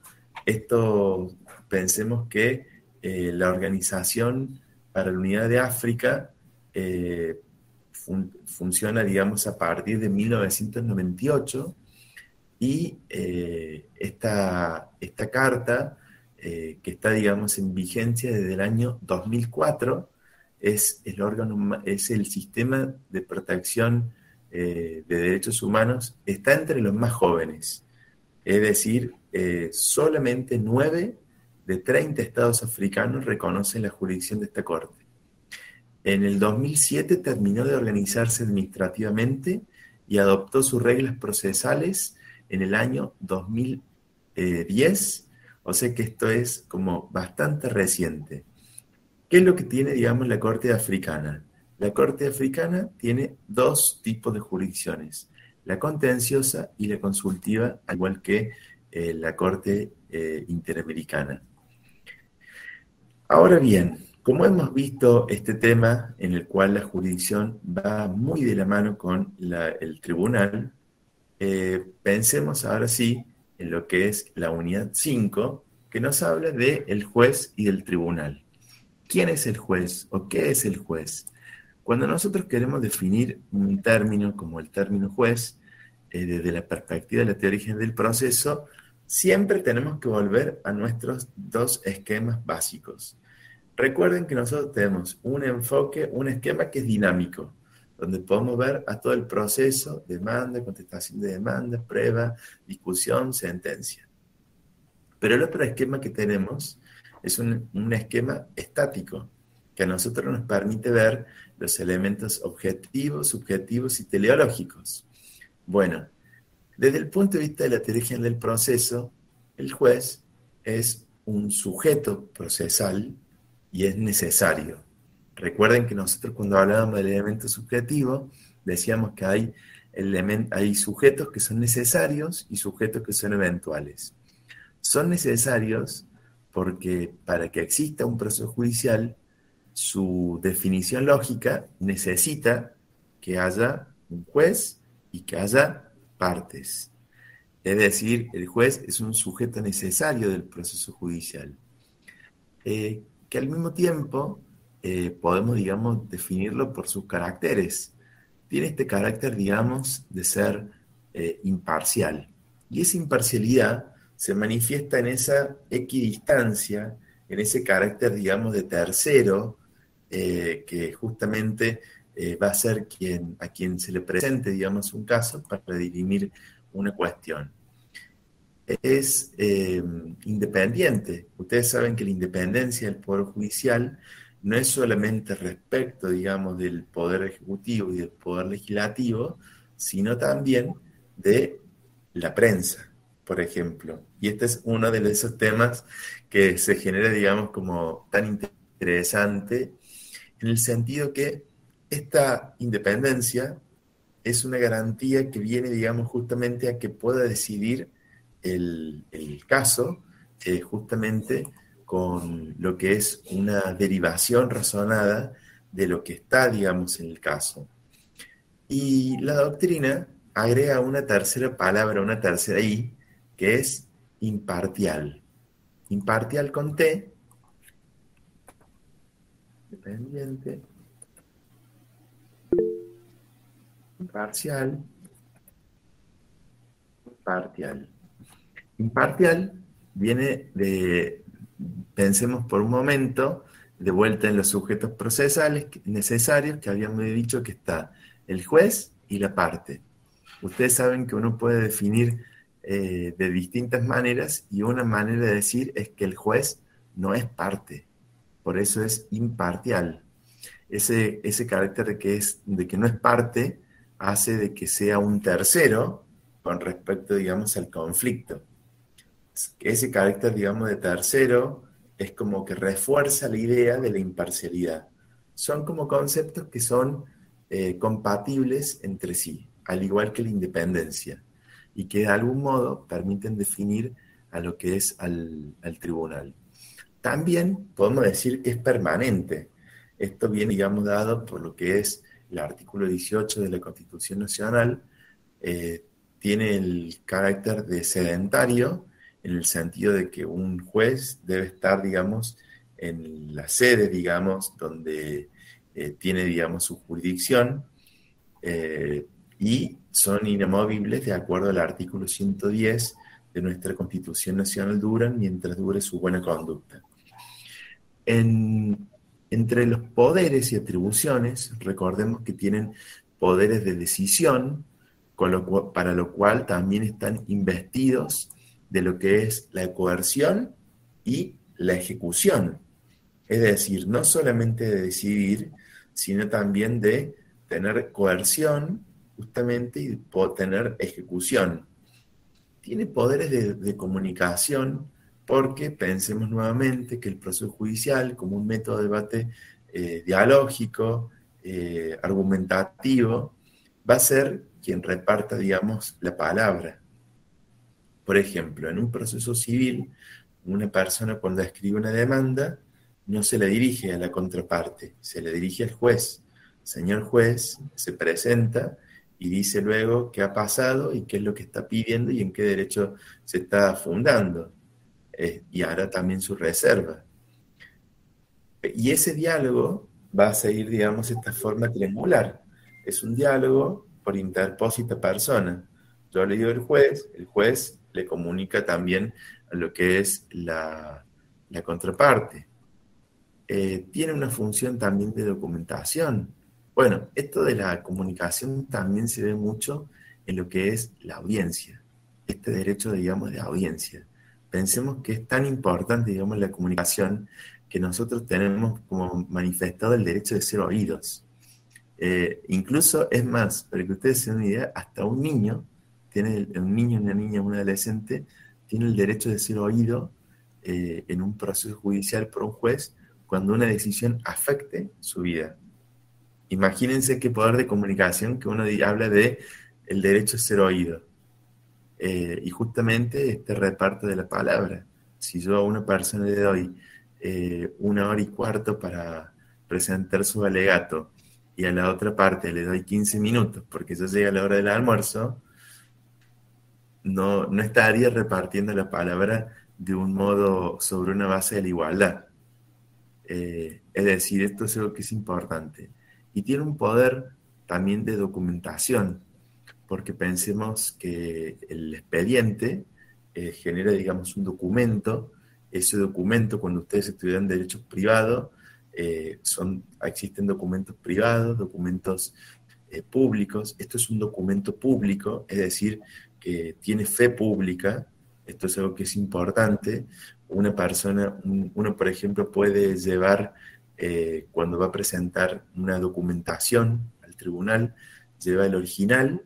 Esto, pensemos que la Organización para la Unidad de África funciona, digamos, a partir de 1998 y esta carta, que está, digamos, en vigencia desde el año 2004, es el sistema de protección de derechos humanos, está entre los más jóvenes. Es decir, solamente 9 de 30 estados africanos reconocen la jurisdicción de esta corte. En el 2007 terminó de organizarse administrativamente y adoptó sus reglas procesales en el año 2010, o sea que esto es como bastante reciente. ¿Qué es lo que tiene, digamos, la Corte Africana? La Corte Africana tiene dos tipos de jurisdicciones, la contenciosa y la consultiva, al igual que la Corte Interamericana. Ahora bien, como hemos visto este tema en el cual la jurisdicción va muy de la mano con el tribunal, pensemos ahora sí en lo que es la unidad 5, que nos habla del juez y del tribunal. ¿Quién es el juez o qué es el juez? Cuando nosotros queremos definir un término como el término juez, desde la perspectiva de la teoría general del proceso, siempre tenemos que volver a nuestros dos esquemas básicos. Recuerden que nosotros tenemos un esquema que es dinámico, donde podemos ver a todo el proceso, demanda, contestación de demanda, prueba, discusión, sentencia. Pero el otro esquema que tenemos es un esquema estático, que a nosotros nos permite ver los elementos objetivos, subjetivos y teleológicos. Bueno, desde el punto de vista de la teoría general del proceso, el juez es un sujeto procesal y es necesario. Recuerden que nosotros cuando hablábamos del elemento subjetivo, decíamos que hay sujetos que son necesarios y sujetos que son eventuales. Son necesarios porque para que exista un proceso judicial, su definición lógica necesita que haya un juez y que haya partes. Es decir, el juez es un sujeto necesario del proceso judicial. Que al mismo tiempo podemos, digamos, definirlo por sus caracteres. Tiene este carácter, digamos, de ser imparcial. Y esa imparcialidad se manifiesta en esa equidistancia, en ese carácter, digamos, de tercero, que justamente va a ser a quien se le presente, digamos, un caso para dirimir una cuestión. Es independiente. Ustedes saben que la independencia del Poder Judicial no es solamente respecto, digamos, del Poder Ejecutivo y del Poder Legislativo, sino también de la prensa, por ejemplo. Y este es uno de esos temas que se genera, digamos, como tan interesante, en el sentido que esta independencia es una garantía que viene, digamos, justamente a que pueda decidir el caso, justamente con lo que es una derivación razonada de lo que está, digamos, en el caso. Y la doctrina agrega una tercera palabra, una tercera I, que es imparcial. Imparcial con T, dependiente, imparcial, imparcial. Imparcial viene de, pensemos por un momento, de vuelta en los sujetos procesales necesarios, que habíamos dicho que está el juez y la parte. Ustedes saben que uno puede definir de distintas maneras, y una manera de decir es que el juez no es parte, por eso es imparcial. Ese carácter de que no es parte hace de que sea un tercero con respecto, digamos, al conflicto. Ese carácter, digamos, de tercero es como que refuerza la idea de la imparcialidad. Son como conceptos que son compatibles entre sí, al igual que la independencia, y que de algún modo permiten definir a lo que es al tribunal. También podemos decir que es permanente. Esto viene, digamos, dado por lo que es el artículo 18 de la Constitución Nacional. eh, Tiene el carácter de sedentario, en el sentido de que un juez debe estar, digamos, en la sede, digamos, donde tiene, digamos, su jurisdicción, eh, y son inamovibles de acuerdo al artículo 110 de nuestra Constitución Nacional, duran mientras dure su buena conducta. Entre los poderes y atribuciones, recordemos que tienen poderes de decisión, para lo cual también están investidos de lo que es la coerción y la ejecución. Es decir, no solamente de decidir, sino también de tener coerción, justamente, y tener ejecución. Tiene poderes de comunicación, porque pensemos nuevamente que el proceso judicial, como un método de debate dialógico, argumentativo, va a ser quien reparta, digamos, la palabra. Por ejemplo, en un proceso civil, una persona cuando escribe una demanda no se le dirige a la contraparte, se le dirige al juez. Señor juez, se presenta y dice luego qué ha pasado y qué es lo que está pidiendo y en qué derecho se está fundando. Y hará también su reserva. Y ese diálogo va a seguir, digamos, esta forma triangular. Es un diálogo por interpósita persona. Yo le digo al juez, el juez le comunica también a lo que es la contraparte. Tiene una función también de documentación. Bueno, esto de la comunicación también se ve mucho en lo que es la audiencia, este derecho, digamos, de audiencia. Pensemos que es tan importante, digamos, la comunicación, que nosotros tenemos como manifestado el derecho de ser oídos. Incluso es más, para que ustedes se den una idea, hasta un niño, un niño, una niña, un adolescente, tiene el derecho de ser oído en un proceso judicial por un juez, cuando una decisión afecte su vida. Imagínense qué poder de comunicación que uno habla de el derecho a ser oído. Y justamente este reparto de la palabra. Si yo a una persona le doy 1 hora y cuarto para presentar su alegato y a la otra parte le doy 15 minutos porque ya llega la hora del almuerzo, no estaría repartiendo la palabra de un modo sobre una base de la igualdad. Es decir, esto es algo que es importante. Y tiene un poder también de documentación, porque pensemos que el expediente genera, digamos, un documento. Ese documento, cuando ustedes estudian derecho privado, existen documentos privados, documentos públicos. Esto es un documento público, es decir, que tiene fe pública. Esto es algo que es importante. Una persona, uno por ejemplo puede llevar, cuando va a presentar una documentación al tribunal, lleva el original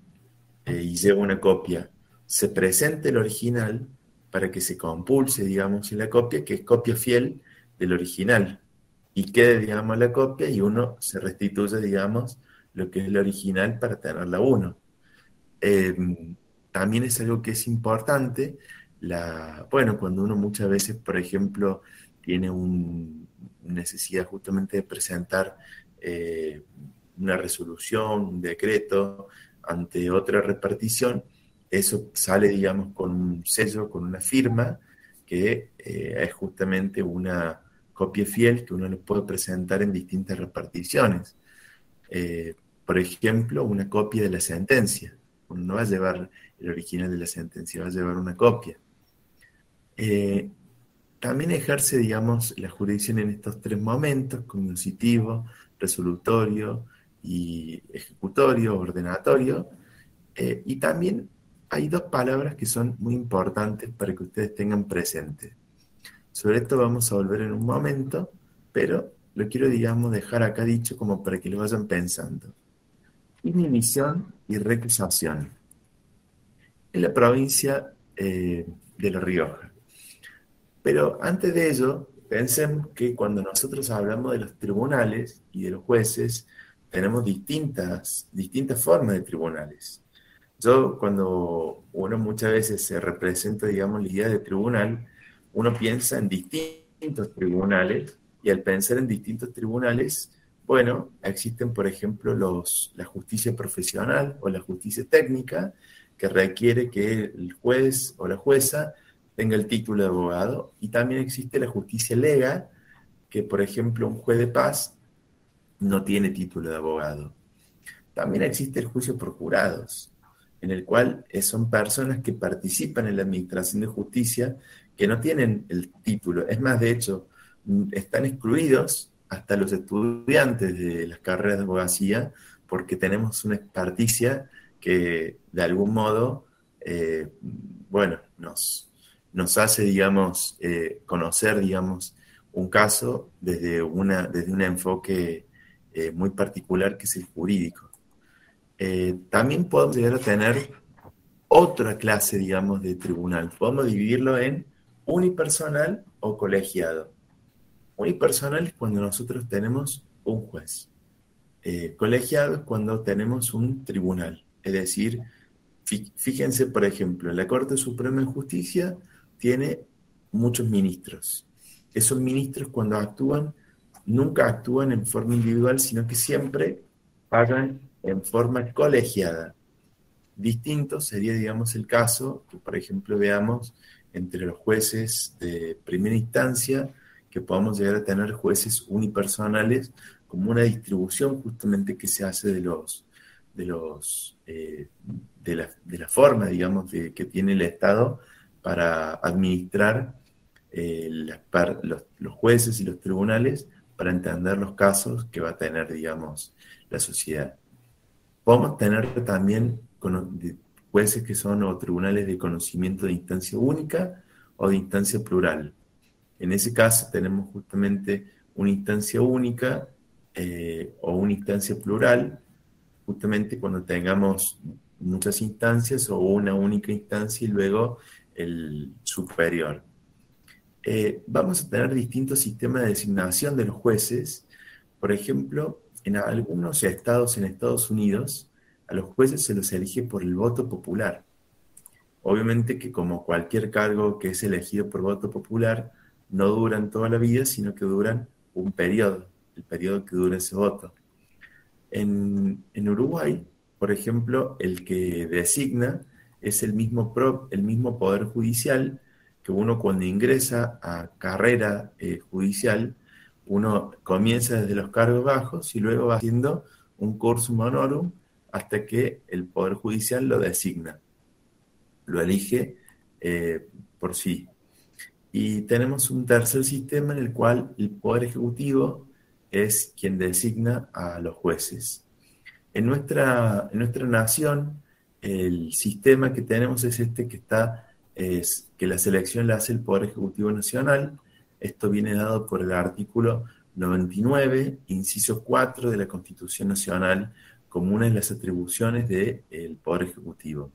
y lleva una copia. Se presenta el original para que se compulse, digamos, en la copia, que es copia fiel del original, y quede, digamos, la copia y uno se restituye, digamos, lo que es el original para tenerla uno. Eh, También es algo que es importante, bueno, cuando uno muchas veces, por ejemplo, tiene necesidad justamente de presentar eh, una resolución, un decreto ante otra repartición, eso sale, digamos, con un sello, con una firma, que es justamente una copia fiel que uno lo puede presentar en distintas reparticiones. Eh, por ejemplo, una copia de la sentencia. Uno no va a llevar el original de la sentencia, va a llevar una copia. Eh, También ejerce, digamos, la jurisdicción en estos 3 momentos: cognoscitivo, resolutorio y ejecutorio, ordenatorio. Y también hay 2 palabras que son muy importantes para que ustedes tengan presente. Sobre esto vamos a volver en un momento, pero lo quiero, digamos, dejar acá dicho como para que lo vayan pensando. Inhibición y recusación. En la provincia de La Rioja. Pero antes de ello, pensemos que cuando nosotros hablamos de los tribunales y de los jueces, tenemos distintas formas de tribunales. Yo, cuando uno muchas veces se representa, digamos, la idea de tribunal, uno piensa en distintos tribunales, y al pensar en distintos tribunales, bueno, existen, por ejemplo, la justicia profesional o la justicia técnica, que requiere que el juez o la jueza tenga el título de abogado, y también existe la justicia legal, que, por ejemplo, un juez de paz no tiene título de abogado. También existe el juicio por jurados, en el cual son personas que participan en la administración de justicia que no tienen el título. Es más, de hecho, están excluidos hasta los estudiantes de las carreras de abogacía, porque tenemos una experticia que de algún modo, bueno, nos hace, digamos, conocer, digamos, un caso desde un enfoque muy particular, que es el jurídico. También podemos llegar a tener otra clase, digamos, de tribunal. Podemos dividirlo en unipersonal o colegiado. Unipersonal es cuando nosotros tenemos un juez. Colegiado es cuando tenemos un tribunal. Es decir, fíjense, por ejemplo, la Corte Suprema de Justicia tiene muchos ministros. Esos ministros, cuando actúan, nunca actúan en forma individual, sino que siempre pagan en forma colegiada. Distinto sería, digamos, el caso que, por ejemplo, veamos entre los jueces de primera instancia, que podamos llegar a tener jueces unipersonales, como una distribución justamente que se hace de la forma, digamos, que tiene el Estado para administrar los jueces y los tribunales, para entender los casos que va a tener, digamos, la sociedad. Podemos tener también jueces que son, o tribunales de conocimiento de instancia única o de instancia plural. En ese caso tenemos justamente una instancia única o una instancia plural, justamente cuando tengamos muchas instancias o una única instancia y luego el superior. vamos a tener distintos sistemas de designación de los jueces. Por ejemplo, en algunos estados en Estados Unidos, a los jueces se los elige por el voto popular. Obviamente que como cualquier cargo que es elegido por voto popular, no duran toda la vida, sino que duran un periodo, el periodo que dura ese voto. En Uruguay, por ejemplo, el que designa es el mismo Poder Judicial que uno cuando ingresa a carrera judicial, uno comienza desde los cargos bajos y luego va haciendo un cursum honorum hasta que el Poder Judicial lo designa, lo elige por sí. Y tenemos un tercer sistema en el cual el Poder Ejecutivo es quien designa a los jueces. En nuestra nación, el sistema que tenemos es este es que la selección la hace el Poder Ejecutivo Nacional. Esto viene dado por el artículo 99, inciso 4 de la Constitución Nacional, como una de las atribuciones del Poder Ejecutivo.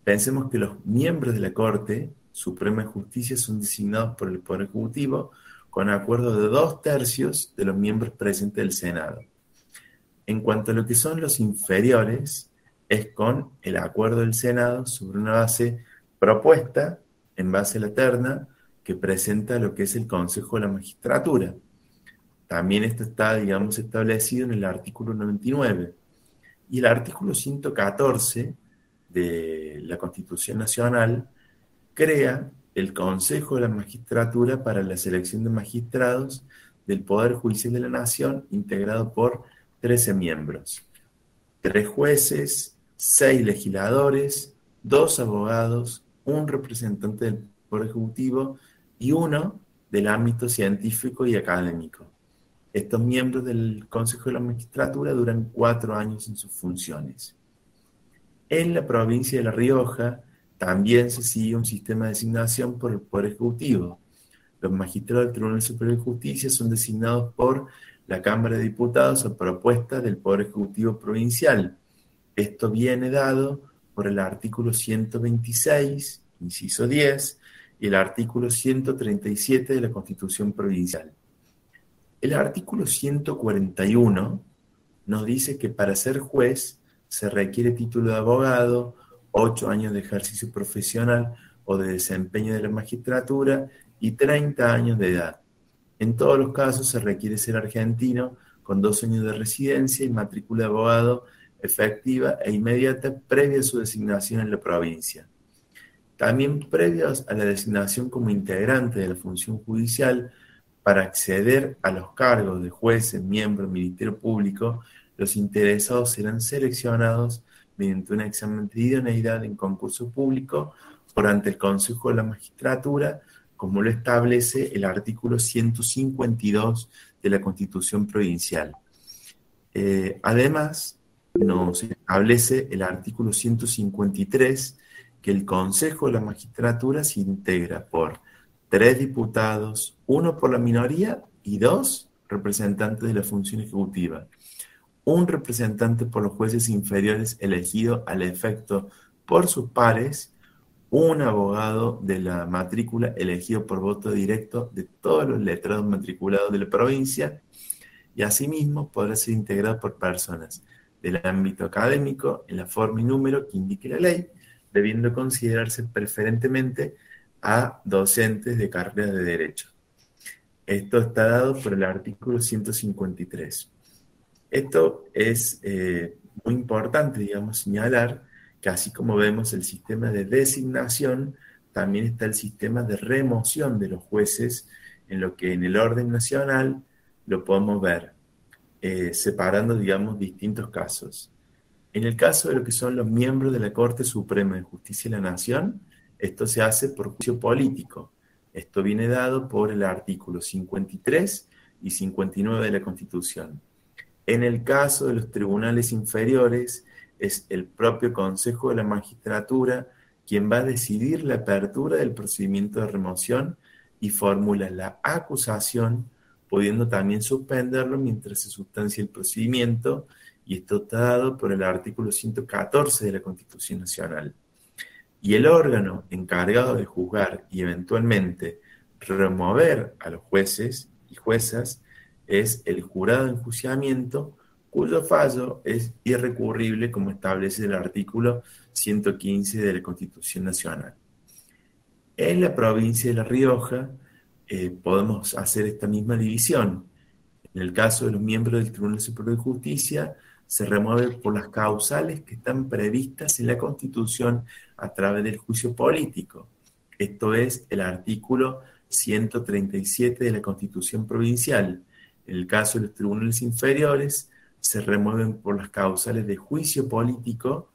Pensemos que los miembros de la Corte Suprema de Justicia son designados por el Poder Ejecutivo con acuerdo de 2/3 de los miembros presentes del Senado. En cuanto a lo que son los inferiores, es con el acuerdo del Senado sobre una base propuesta, en base a la terna, que presenta lo que es el Consejo de la Magistratura. También esto está, digamos, establecido en el artículo 99. Y el artículo 114 de la Constitución Nacional crea el Consejo de la Magistratura para la selección de magistrados del Poder Judicial de la Nación, integrado por 13 miembros, 3 jueces, 6 legisladores, 2 abogados, un representante del Poder Ejecutivo y uno del ámbito científico y académico. Estos miembros del Consejo de la Magistratura duran 4 años en sus funciones. En la provincia de La Rioja también se sigue un sistema de designación por el Poder Ejecutivo. Los magistrados del Tribunal Superior de Justicia son designados por la Cámara de Diputados a propuesta del Poder Ejecutivo Provincial. Esto viene dado por el artículo 126, inciso 10, y el artículo 137 de la Constitución Provincial. El artículo 141 nos dice que para ser juez se requiere título de abogado, 8 años de ejercicio profesional o de desempeño de la magistratura y 30 años de edad. En todos los casos se requiere ser argentino con 2 años de residencia y matrícula de abogado efectiva e inmediata previa a su designación en la provincia. También previos a la designación como integrante de la función judicial, para acceder a los cargos de jueces, miembros del Ministerio Público, los interesados serán seleccionados mediante un examen de idoneidad en concurso público por ante el Consejo de la Magistratura, como lo establece el artículo 152 de la Constitución Provincial. Además, nos establece el artículo 153 que el Consejo de la Magistratura se integra por 3 diputados, 1 por la minoría y 2 representantes de la función ejecutiva. Un representante por los jueces inferiores elegido al efecto por sus pares, un abogado de la matrícula elegido por voto directo de todos los letrados matriculados de la provincia, y asimismo podrá ser integrado por personas del ámbito académico en la forma y número que indique la ley, debiendo considerarse preferentemente a docentes de carrera de Derecho. Esto está dado por el artículo 153. Esto es muy importante, digamos, señalar que así como vemos el sistema de designación, también está el sistema de remoción de los jueces, en lo que en el orden nacional lo podemos ver, separando, digamos, distintos casos. En el caso de lo que son los miembros de la Corte Suprema de Justicia de la Nación, esto se hace por juicio político. Esto viene dado por el artículo 53 y 59 de la Constitución. En el caso de los tribunales inferiores, es el propio Consejo de la Magistratura quien va a decidir la apertura del procedimiento de remoción y formula la acusación, pudiendo también suspenderlo mientras se sustancia el procedimiento, y esto está dado por el artículo 114 de la Constitución Nacional. Y el órgano encargado de juzgar y eventualmente remover a los jueces y juezas es el jurado de enjuiciamiento, cuyo fallo es irrecurrible como establece el artículo 115 de la Constitución Nacional. En la provincia de La Rioja podemos hacer esta misma división. En el caso de los miembros del Tribunal Superior de Justicia, se remueve por las causales que están previstas en la Constitución a través del juicio político. Esto es el artículo 137 de la Constitución Provincial. En el caso de los tribunales inferiores, se remueven por las causales de juicio político,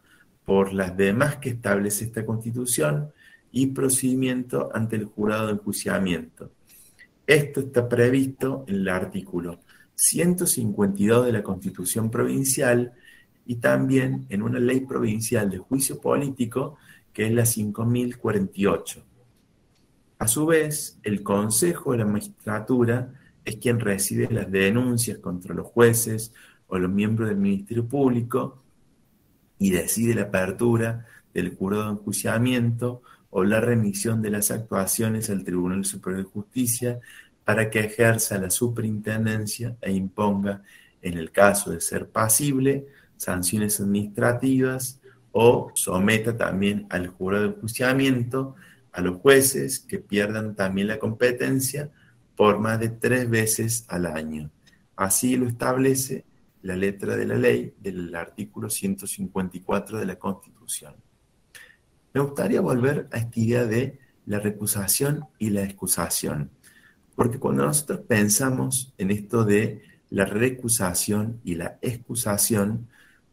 por las demás que establece esta Constitución y procedimiento ante el jurado de enjuiciamiento. Esto está previsto en el artículo 152 de la Constitución Provincial y también en una ley provincial de juicio político que es la 5048. A su vez, el Consejo de la Magistratura es quien recibe las denuncias contra los jueces o los miembros del Ministerio Público y decide la apertura del jurado de enjuiciamiento o la remisión de las actuaciones al Tribunal Superior de Justicia para que ejerza la superintendencia e imponga, en el caso de ser pasible, sanciones administrativas o someta también al jurado de enjuiciamiento a los jueces que pierdan también la competencia por más de 3 veces al año. Así lo establece la letra de la ley del artículo 154 de la Constitución. Me gustaría volver a esta idea de la recusación y la excusación, porque cuando nosotros pensamos en esto de la recusación y la excusación,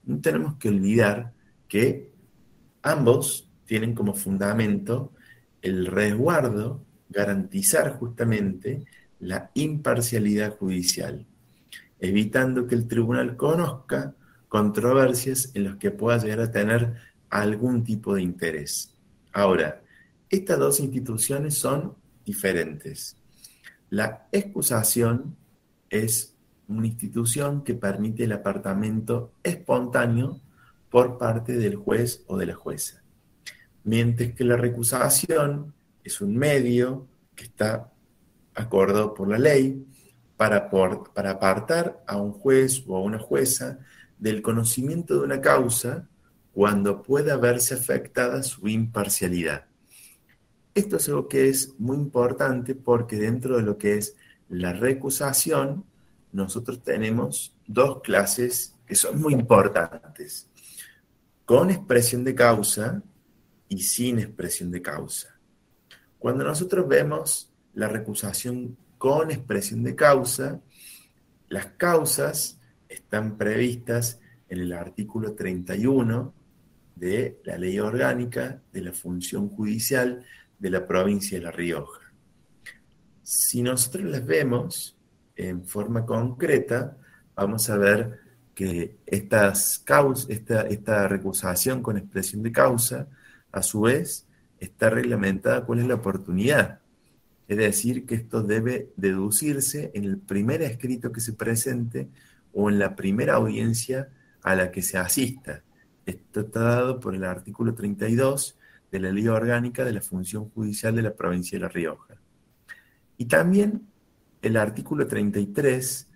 no tenemos que olvidar que ambos tienen como fundamento el resguardo, garantizar justamente la imparcialidad judicial, evitando que el tribunal conozca controversias en las que pueda llegar a tener algún tipo de interés. Ahora, estas dos instituciones son diferentes. La excusación es una institución que permite el apartamiento espontáneo por parte del juez o de la jueza, mientras que la recusación es un medio que está acordado por la ley para apartar a un juez o a una jueza del conocimiento de una causa cuando pueda verse afectada su imparcialidad. Esto es algo que es muy importante porque dentro de lo que es la recusación, nosotros tenemos dos clases que son muy importantes, con expresión de causa y sin expresión de causa. Cuando nosotros vemos la recusación con expresión de causa, las causas están previstas en el artículo 31 de la Ley Orgánica de la Función Judicial de la provincia de La Rioja. Si nosotros las vemos en forma concreta, vamos a ver que esta recusación con expresión de causa, a su vez, está reglamentada cuál es la oportunidad. Es decir, que esto debe deducirse en el primer escrito que se presente o en la primera audiencia a la que se asista. Esto está dado por el artículo 32 de la Ley Orgánica de la Función Judicial de la provincia de La Rioja. Y también el artículo 33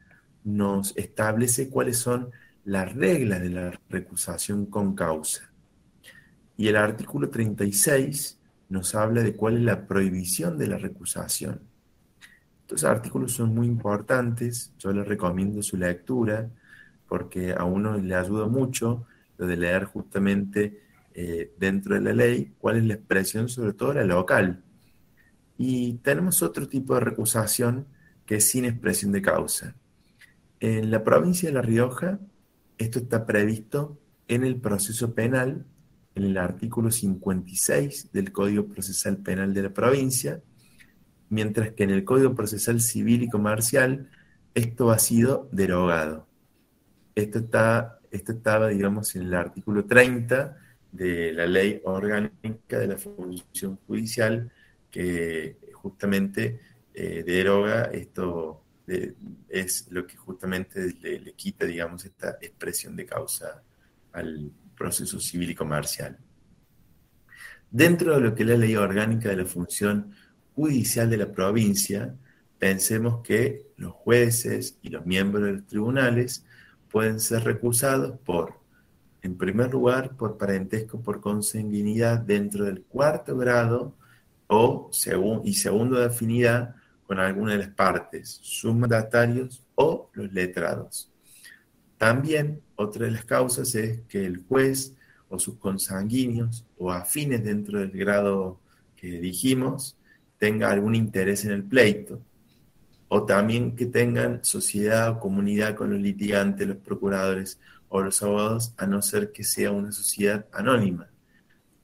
nos establece cuáles son las reglas de la recusación con causa. Y el artículo 36 nos habla de cuál es la prohibición de la recusación. Estos artículos son muy importantes, yo les recomiendo su lectura, porque a uno le ayuda mucho lo de leer justamente dentro de la ley cuál es la expresión, sobre todo la local. Y tenemos otro tipo de recusación que es sin expresión de causa. En la provincia de La Rioja, esto está previsto en el proceso penal, en el artículo 56 del Código Procesal Penal de la provincia, mientras que en el Código Procesal Civil y Comercial esto ha sido derogado. Esto estaba, digamos, en el artículo 30 de la Ley Orgánica de la Función Judicial, que justamente deroga esto, es lo que justamente le quita, digamos, esta expresión de causa al proceso civil y comercial. Dentro de lo que es la Ley Orgánica de la Función judicial de la provincia, pensemos que los jueces y los miembros de los tribunales pueden ser recusados por, en primer lugar, por parentesco por consanguinidad dentro del cuarto grado o segundo de afinidad con alguna de las partes, sus mandatarios o los letrados. También otra de las causas es que el juez o sus consanguíneos o afines dentro del grado que dijimos tenga algún interés en el pleito, o también que tengan sociedad o comunidad con los litigantes, los procuradores o los abogados, a no ser que sea una sociedad anónima.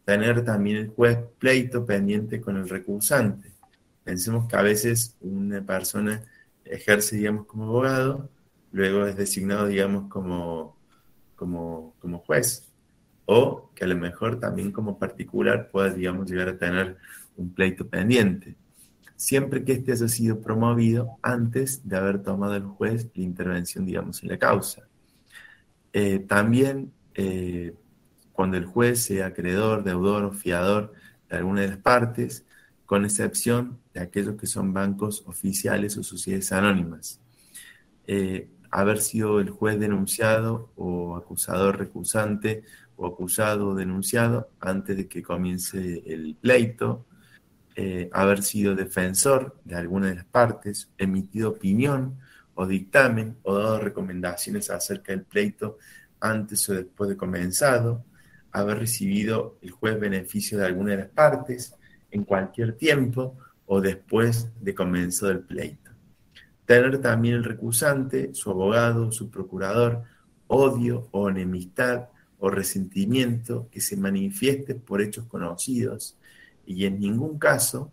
Tener también el juez pleito pendiente con el recursante. Pensemos que a veces una persona ejerce, digamos, como abogado, luego es designado, digamos, como juez, o que a lo mejor también como particular pueda, digamos, llegar a tener un pleito pendiente, siempre que este haya sido promovido antes de haber tomado el juez la intervención, digamos, en la causa. También, cuando el juez sea acreedor, deudor o fiador de alguna de las partes, con excepción de aquellos que son bancos oficiales o sociedades anónimas. Haber sido el juez denunciado o acusador recusante o acusado o denunciado antes de que comience el pleito, haber sido defensor de alguna de las partes, emitido opinión o dictamen o dado recomendaciones acerca del pleito antes o después de comenzado, haber recibido el juez beneficio de alguna de las partes en cualquier tiempo o después de comenzado el pleito. Tener también el recusante, su abogado, su procurador, odio o enemistad o resentimiento que se manifieste por hechos conocidos, y en ningún caso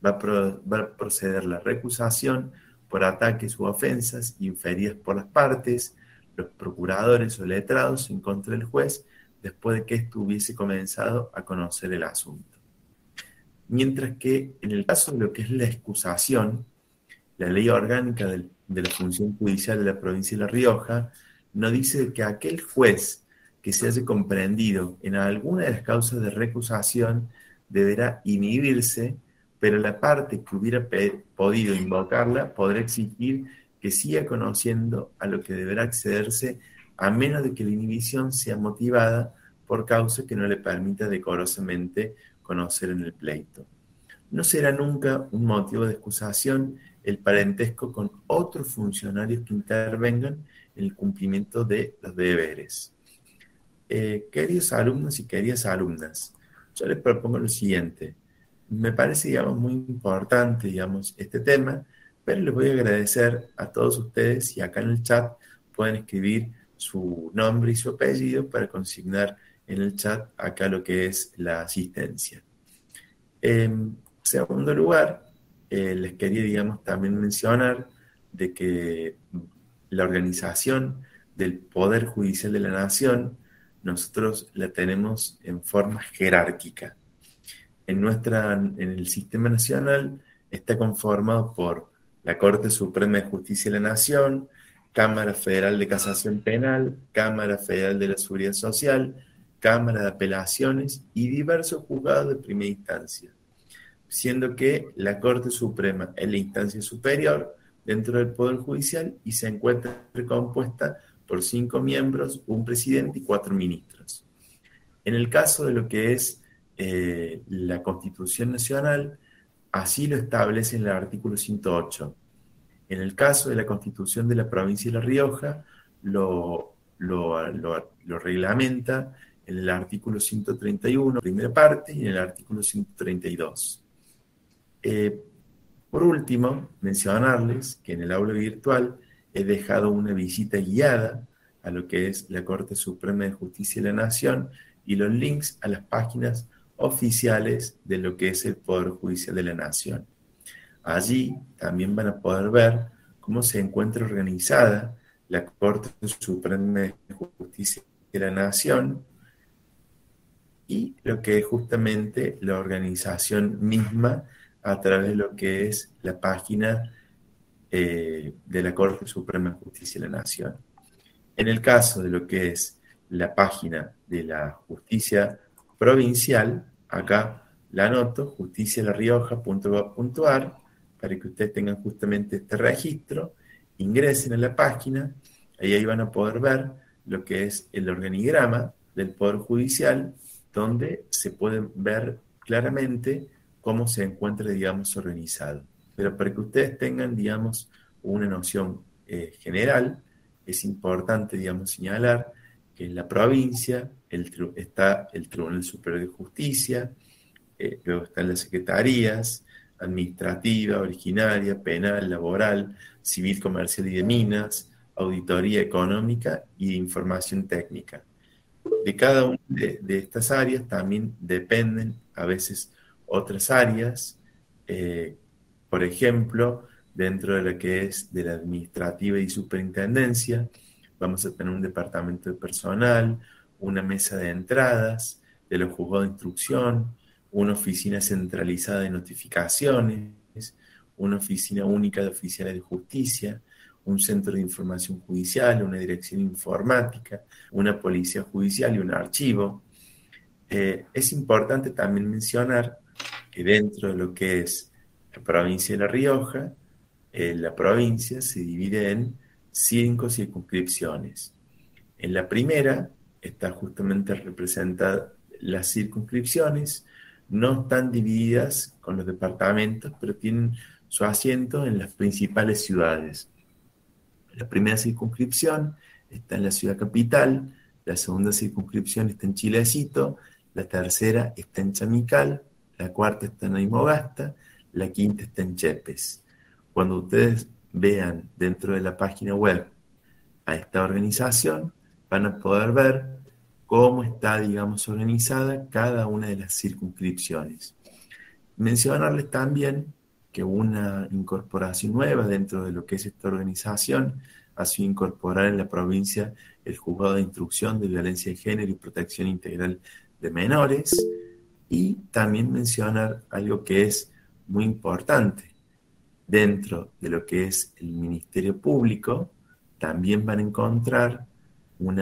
va a proceder la recusación por ataques u ofensas inferidas por las partes, los procuradores o letrados en contra del juez después de que éste hubiese comenzado a conocer el asunto. Mientras que en el caso de lo que es la excusación, la ley orgánica de la función judicial de la provincia de La Rioja nos dice que aquel juez que se haya comprendido en alguna de las causas de recusación deberá inhibirse, pero la parte que hubiera podido invocarla podrá exigir que siga conociendo a lo que deberá accederse, a menos de que la inhibición sea motivada por causa que no le permita decorosamente conocer en el pleito. No será nunca un motivo de excusación el parentesco con otros funcionarios que intervengan en el cumplimiento de los deberes. Queridos alumnos y queridas alumnas, yo les propongo lo siguiente. Me parece, digamos, muy importante, digamos, este tema, pero les voy a agradecer a todos ustedes, y acá en el chat pueden escribir su nombre y su apellido para consignar en el chat acá lo que es la asistencia. En segundo lugar, les quería, digamos, también mencionar de que la organización del Poder Judicial de la Nación, nosotros la tenemos en forma jerárquica. En el sistema nacional está conformado por la Corte Suprema de Justicia de la Nación, Cámara Federal de Casación Penal, Cámara Federal de la Seguridad Social, Cámara de Apelaciones y diversos juzgados de primera instancia, siendo que la Corte Suprema es la instancia superior dentro del Poder Judicial y se encuentra compuesta por 5 miembros, un presidente y 4 ministros. En el caso de lo que es la Constitución Nacional, así lo establece en el artículo 108. En el caso de la Constitución de la provincia de La Rioja, lo reglamenta en el artículo 131, primera parte, y en el artículo 132. Por último, mencionarles que en el aula virtual he dejado una visita guiada a lo que es la Corte Suprema de Justicia de la Nación y los links a las páginas oficiales de lo que es el Poder Judicial de la Nación. Allí también van a poder ver cómo se encuentra organizada la Corte Suprema de Justicia de la Nación y lo que es justamente la organización misma a través de lo que es la página de la Corte Suprema de Justicia de la Nación. En el caso de lo que es la página de la justicia provincial, acá la anoto, justicialarrioja.gov.ar, para que ustedes tengan justamente este registro, ingresen a la página, ahí van a poder ver lo que es el organigrama del Poder Judicial, donde se pueden ver claramente cómo se encuentra, digamos, organizado. Pero para que ustedes tengan, digamos, una noción general, es importante, digamos, señalar que en la provincia está el Tribunal Superior de Justicia, luego están las secretarías, administrativa, originaria, penal, laboral, civil, comercial y de minas, auditoría económica y de información técnica. De cada una de estas áreas también dependen a veces otras áreas, eh, por ejemplo, dentro de lo que es de la administrativa y superintendencia, vamos a tener un departamento de personal, una mesa de entradas, de los juzgados de instrucción, una oficina centralizada de notificaciones, una oficina única de oficiales de justicia, un centro de información judicial, una dirección informática, una policía judicial y un archivo. Es importante también mencionar que dentro de lo que es la provincia de La Rioja, la provincia se divide en 5 circunscripciones. En la primera está justamente representada las circunscripciones, no están divididas con los departamentos, pero tienen su asiento en las principales ciudades. La primera circunscripción está en la ciudad capital, la segunda circunscripción está en Chilecito, la tercera está en Chamical, la cuarta está en Aymogasta, la quinta está en Chepes. Cuando ustedes vean dentro de la página web a esta organización, van a poder ver cómo está, digamos, organizada cada una de las circunscripciones. Mencionarles también que una incorporación nueva dentro de lo que es esta organización ha sido incorporar en la provincia el Juzgado de Instrucción de Violencia de Género y Protección Integral de Menores, y también mencionar algo que es muy importante. Dentro de lo que es el Ministerio Público, también van a encontrar un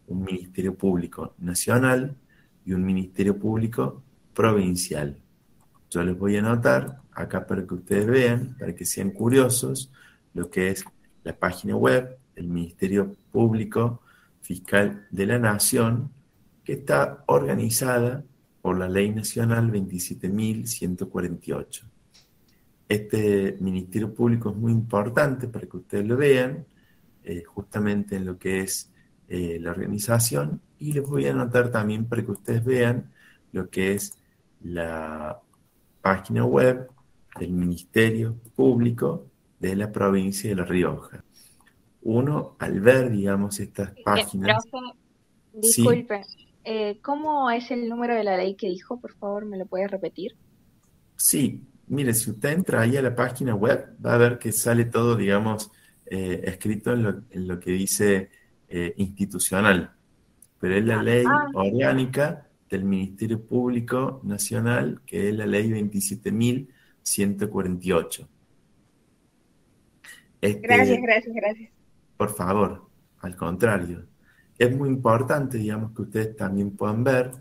Ministerio Público Nacional y un Ministerio Público Provincial. Yo les voy a anotar acá para que ustedes vean, para que sean curiosos, lo que es la página web del Ministerio Público Fiscal de la Nación, que está organizada por la Ley Nacional 27.148. Este Ministerio Público es muy importante para que ustedes lo vean, justamente en lo que es la organización, y les voy a anotar también para que ustedes vean lo que es la página web del Ministerio Público de la provincia de La Rioja. Uno, al ver, digamos, estas páginas, Profe, sí, disculpe, ¿cómo es el número de la ley que dijo? Por favor, ¿me lo puede repetir? sí, mire, si usted entra ahí a la página web, va a ver que sale todo, digamos, escrito en lo que dice institucional, pero es la ley Ah, orgánica del Ministerio Público Nacional, que es la ley 27.148. gracias, Este, gracias, gracias. por favor, al contrario. Es muy importante, digamos, que ustedes también puedan ver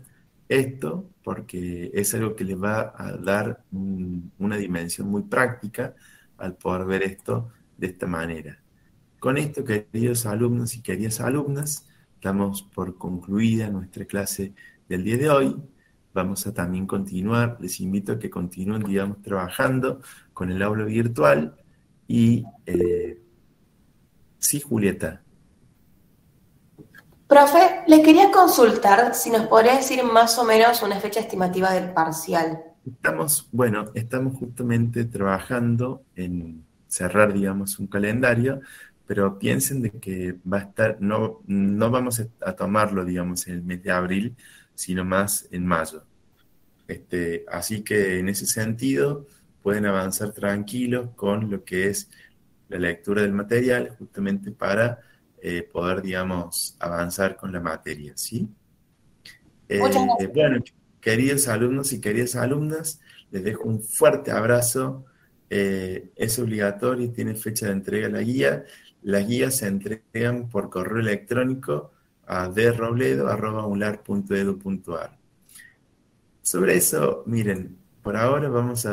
esto, porque es algo que les va a dar una dimensión muy práctica al poder ver esto de esta manera. Con esto, queridos alumnos y queridas alumnas, damos por concluida nuestra clase del día de hoy. Vamos a también continuar, les invito a que continúen, digamos, trabajando con el aula virtual y sí, Julieta. Profe, le quería consultar si nos podría decir más o menos una fecha estimativa del parcial. Estamos justamente trabajando en cerrar, digamos, un calendario, pero piensen de que va a estar, no vamos a tomarlo, digamos, en el mes de abril, sino más en mayo. Así que en ese sentido pueden avanzar tranquilos con lo que es la lectura del material, justamente para poder, digamos, avanzar con la materia, ¿sí? Muchas gracias. Bueno, queridos alumnos y queridas alumnas, les dejo un fuerte abrazo. Es obligatorio y tiene fecha de entrega la guía. Las guías se entregan por correo electrónico a drobledo@unlar.edu.ar. Sobre eso, miren, por ahora vamos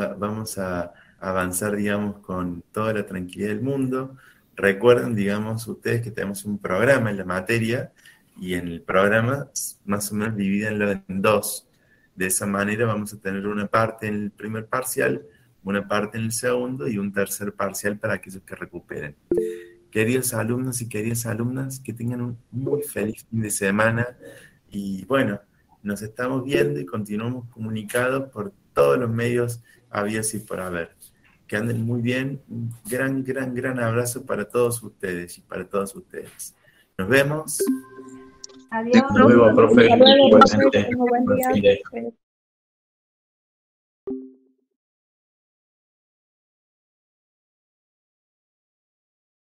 a avanzar, digamos, con toda la tranquilidad del mundo. Recuerden, digamos, ustedes que tenemos un programa en la materia y en el programa más o menos divídenlo en dos. De esa manera vamos a tener una parte en el primer parcial, una parte en el segundo y un tercer parcial para aquellos que recuperen. Queridos alumnos y queridas alumnas, que tengan un muy feliz fin de semana y bueno, nos estamos viendo y continuamos comunicados por todos los medios habidos y por haber. Que anden muy bien. Un gran abrazo para todos ustedes y para todos ustedes. Nos vemos. Adiós. Hasta luego, profe. Hasta luego, profe. Igualmente. Tenga buen Buen día. fin de.